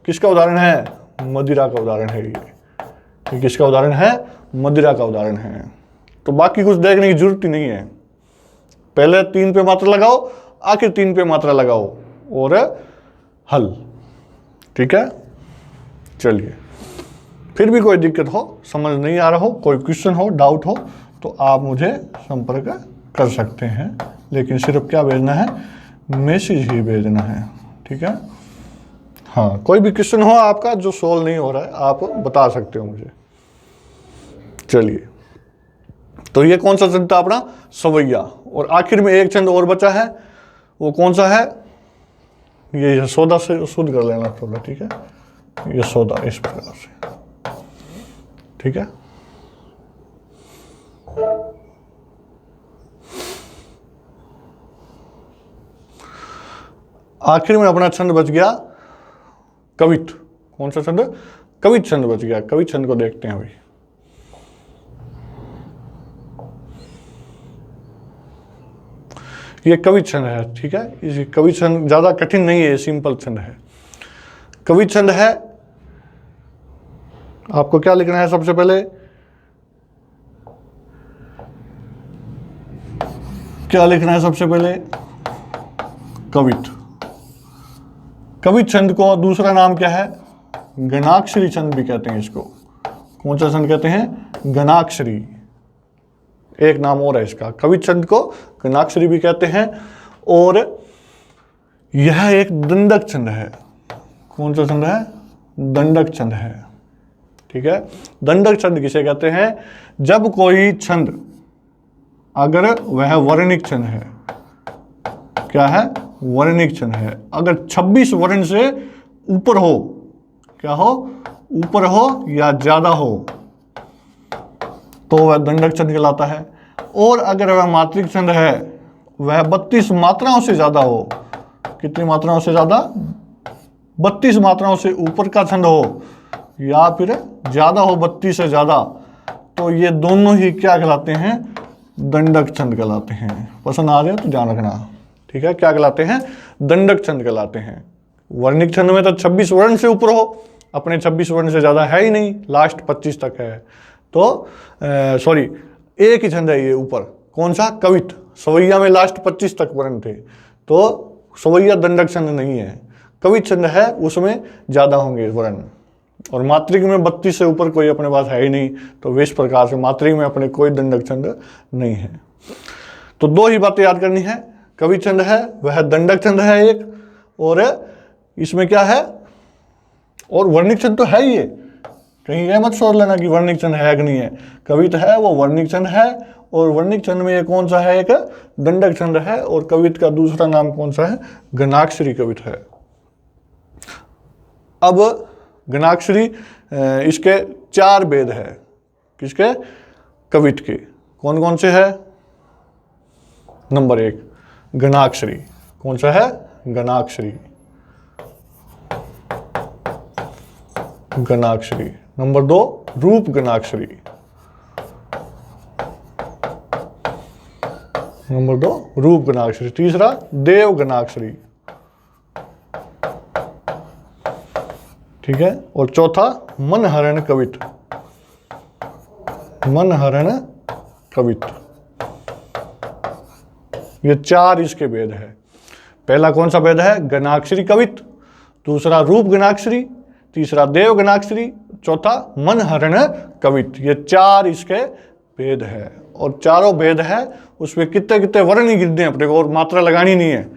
किसका उदाहरण है, मदिरा का उदाहरण है। ये किसका उदाहरण है, मदिरा का उदाहरण है। तो बाकी कुछ देखने की जरूरत ही नहीं है। पहले 3 पे मात्रा लगाओ, आखिर 3 पे मात्रा लगाओ और हल। ठीक है, चलिए फिर भी कोई दिक्कत हो, समझ नहीं आ रहा हो, कोई क्वेश्चन हो, डाउट हो तो आप मुझे संपर्क कर सकते हैं। लेकिन सिर्फ क्या भेजना है, मैसेज ही भेजना है। ठीक है, हाँ, कोई भी क्वेश्चन हो आपका जो सोल्व नहीं हो रहा है आप बता सकते हो मुझे। चलिए, तो ये कौन सा छंद था अपना, सवैया। और आखिर में एक छंद और बचा है, वो कौन सा है, ये यशोदा से शुद्ध कर लेना थोड़ा। ठीक है, यशोदा इस प्रकार से। ठीक है, आखिर में अपना छंद बच गया कवित। कौन सा छंद, कवित छंद बच गया। कवित छंद को देखते हैं भाई। ये कवित छंद है। ठीक है, ये कवित छंद ज्यादा कठिन नहीं है, सिंपल छंद है। कवित छंद है, आपको क्या लिखना है, सबसे पहले क्या लिखना है, सबसे पहले कवित। कवित छंद को दूसरा नाम क्या है, गणाक्षरी छंद भी कहते हैं इसको। कौन सा छंद कहते हैं, गणाक्षरी। एक नाम और है इसका, कवित छंद को गणाक्षरी भी कहते हैं। और यह एक दंडक छंद है। कौन सा छंद है, दंडक छंद है। ठीक है, दंडक छंद किसे कहते हैं, जब कोई छंद अगर वह वर्णिक छंद है, क्या है, वर्णिक छंद है, अगर 26 वर्ण से ऊपर हो, क्या हो, ऊपर हो या ज्यादा हो तो वह दंडक छंद कहलाता है। और अगर वह मात्रिक छंद है, वह 32 मात्राओं से ज्यादा हो, कितनी मात्राओं से ज्यादा, 32 मात्राओं से ऊपर का छंद हो या फिर ज्यादा हो 32 से ज्यादा, तो ये दोनों ही क्या कहलाते हैं, दंडक छंद कहलाते हैं। पसंद आ रहा है तो ध्यान रखना। ठीक है, क्या कहलाते हैं, दंडक छंद कहलाते हैं। वर्णिक छंद में तो 26 वर्ण से ऊपर हो, अपने 26 वर्ण से ज्यादा है ही नहीं, लास्ट 25 तक है। तो सॉरी, एक ही छंद है ये ऊपर, कौन सा, कवित। सवैया में लास्ट 25 तक वर्ण थे, तो सवैया दंडक छंद नहीं है। कवित छंद है, उसमें ज्यादा होंगे वर्ण। और मात्रिक में 32 से ऊपर कोई अपने पास है ही नहीं, तो इस प्रकार से मात्रिक में अपने कोई दंडक छंद नहीं है। तो 2 ही बातें याद करनी है, कवित छंद है वह दंडक छंद है एक, और इसमें क्या है, और वर्णिक छंद तो है ही ये, कहीं ये मत सोच लेना कि वर्णिक छंद है कि नहीं है। कवित है वो वर्णिक छंद है, और वर्णिक छंद में ये कौन सा है, एक दंडक छंद है, और कवित का दूसरा नाम कौन सा है, गणाक्षरी कवित है। अब गणाक्षरी इसके 4 भेद है, किसके, कवित के। कौन कौन से है? नंबर 1 गणाक्षरी, कौन सा है, गणाक्षरी, गणाक्षरी। नंबर 2 रूप गणाक्षरी, नंबर 2 रूप गणाक्षरी। तीसरा देव गणाक्षरी, ठीक है। और चौथा मनहरण कवित, मनहरण कवित। ये 4 इसके भेद है। पहला कौन सा भेद है, गणाक्षरी कवित, दूसरा रूप गणाक्षरी, तीसरा देव गणाक्षरी, चौथा मनहरण कवित। ये 4 इसके भेद है, और चारों भेद है उसमें कितने कितने वर्ण ही गिनने अपने को, और मात्रा लगानी नहीं है,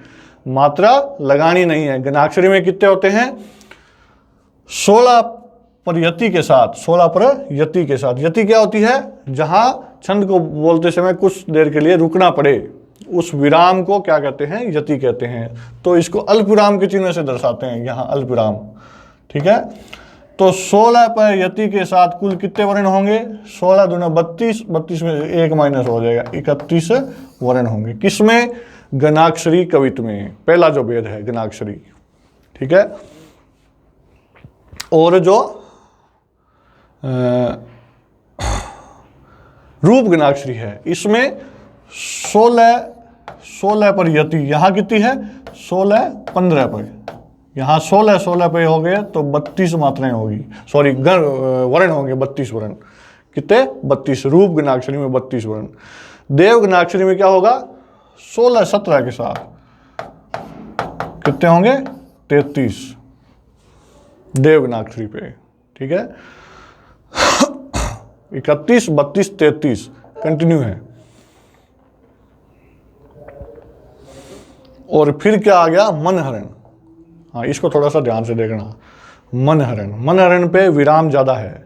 मात्रा लगानी नहीं है। गणाक्षरी में कितने होते हैं, 16 पर यति के साथ, 16 पर यति के साथ। यति क्या होती है, जहां छंद को बोलते समय कुछ देर के लिए रुकना पड़े, उस विराम को क्या कहते हैं, यति कहते हैं। तो इसको अल्प विराम के चिन्ह से दर्शाते हैं, यहाँ अल्प विराम, ठीक है। तो 16 पर यति के साथ कुल कितने वर्ण होंगे, 16 दूना 32, 32 में 1 माइनस हो जाएगा, 31 वर्ण होंगे। किसमें, गणाक्षरी कवित में, पहला जो भेद है गणाक्षरी, ठीक है। और जो रूप गणाक्षरी है, इसमें 16 पर यति, यहाँ कितनी है, 16 15 पर, यहाँ 16 पे हो गए तो 32 मात्राएं होगी, सॉरी वर्ण होंगे, 32 वर्ण। कितने, 32। रूप गणाक्षरी में 32 वर्ण। देव गणाक्षरी में क्या होगा, 16 17 के साथ कितने होंगे, 33 देव गणाक्षरी पे, ठीक है। 31 32 33 कंटिन्यू है। और फिर क्या आ गया, मनहरण। हाँ, इसको थोड़ा सा ध्यान से देखना। मनहरण, मनहरण पे विराम ज्यादा है।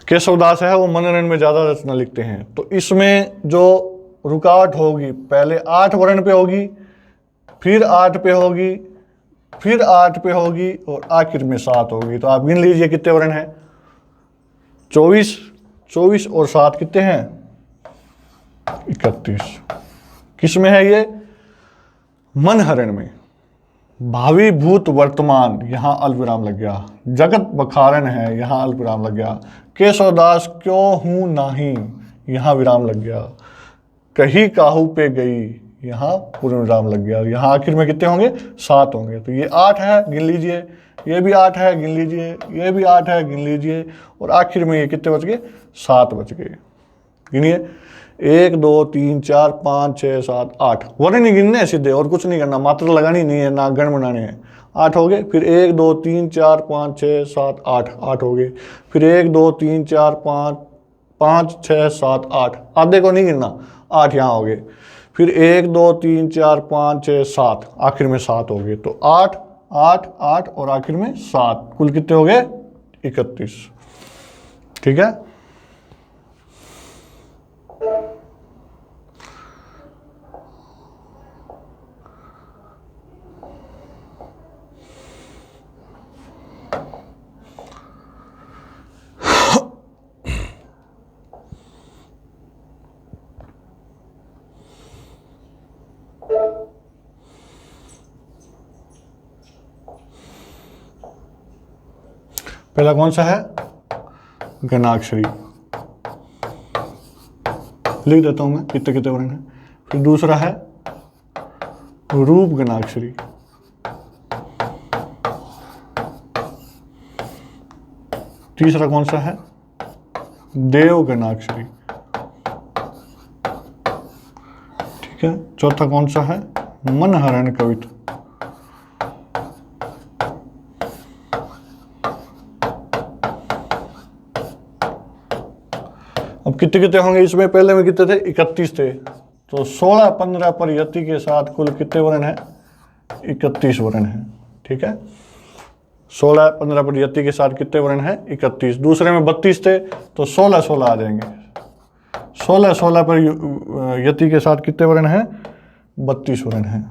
केशवदास है वो मनहरण में ज्यादा रचना लिखते हैं। तो इसमें जो रुकावट होगी, पहले 8 वर्ण पे होगी, फिर 8 पे होगी, फिर 8 पे होगी, और आखिर में 7 होगी। तो आप गिन लीजिए कितने वर्ण हैं, 24, 24 और 7 कितने हैं, 31। किस में है ये, मनहरण में। भावी भूत वर्तमान, यहाँ अल्पविराम लग गया। जगत बखारन है, यहाँ अल्पविराम लग गया। केशवदास क्यों हूं नाही, यहाँ विराम लग गया। कही काहू पे गई, यहाँ पूर्ण विराम लग गया। यहाँ आखिर में कितने होंगे, 7 होंगे। तो ये 8 है, गिन लीजिए। ये भी 8 है, गिन लीजिए। ये भी 8 है, गिन लीजिए। और आखिर में ये कितने बच गए, 7 बच गए। गिनिए, 1 2 3 4 5 6 7 8 वर्ण नहीं गिनने सीधे, और कुछ नहीं करना, मात्रा लगानी नहीं है, ना गण बनाने हैं। 8 हो गए। फिर 1 2 3 4 5 6 7 8 8 हो गए। फिर 1 2 3 4 5 5 6 7 8, आधे को नहीं गिनना, 8 यहाँ हो गए। फिर 1 2 3 4 5 6 7, आखिर में 7 हो गए। तो 8 8 8 और आखिर में 7, कुल कितने हो गए, 31। ठीक है। पहला कौन सा है, गणाक्षरी, लिख देता हूं मैं कितने कितने वर्ण है। फिर दूसरा है रूप गणाक्षरी, तीसरा कौन सा है, देव गणाक्षरी, ठीक है। चौथा कौन सा है, मनहरण कवित, अब कितने कितने होंगे इसमें, पहले में कितने थे, 31 थे। तो 16 15 पर यति के साथ कुल कितने वर्ण है, 31 वर्ण है। ठीक है। 16 15 पर यति के साथ कितने वर्ण हैं? 31। दूसरे में 32 थे तो 16 16 आ जाएंगे। 16 16 पर यति के साथ कितने वर्ण हैं? 32 वर्ण हैं।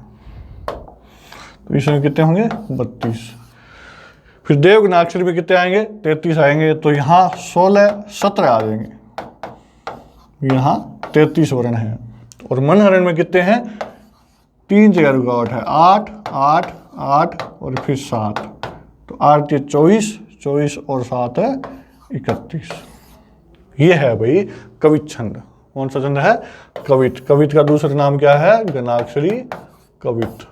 तो इसमें कितने होंगे? 32। फिर देवनागरी में कितने आएंगे? 33 आएंगे। तो यहाँ 16 17 आ जाएंगे। यहाँ 33 वर्ण हैं। और मनहरण में कितने हैं? 3 जगह रुकावट है, 8 8 8 और फिर 7। तो 8 ये 24, 24 और 7 है 31। ये है भाई कवित छंद। कौन सा छंद है? कवित। कवित का दूसरा नाम क्या है? गणाक्षरी कवित।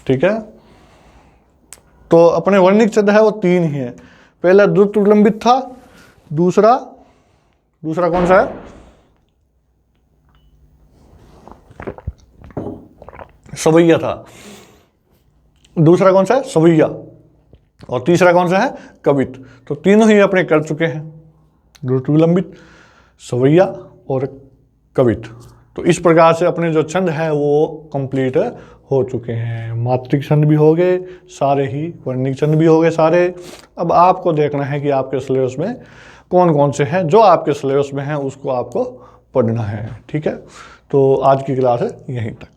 ठीक है। तो अपने वर्णिक छंद है वो 3 ही है। पहला द्रुत विलंबित था, दूसरा कौन सा है? सवैया था। दूसरा कौन सा है? सवैया। और तीसरा कौन सा है? कवित। तो तीनों ही अपने कर चुके हैं, द्रुत विलंबित, सवैया और कवित। तो इस प्रकार से अपने जो छंद है वो कंप्लीट हो चुके हैं। मात्रिक छंद भी हो गए सारे ही, वर्णिक छंद भी हो गए सारे। अब आपको देखना है कि आपके सिलेबस में कौन कौन से हैं। जो आपके सिलेबस में हैं उसको आपको पढ़ना है। ठीक है। तो आज की क्लास है यहीं तक।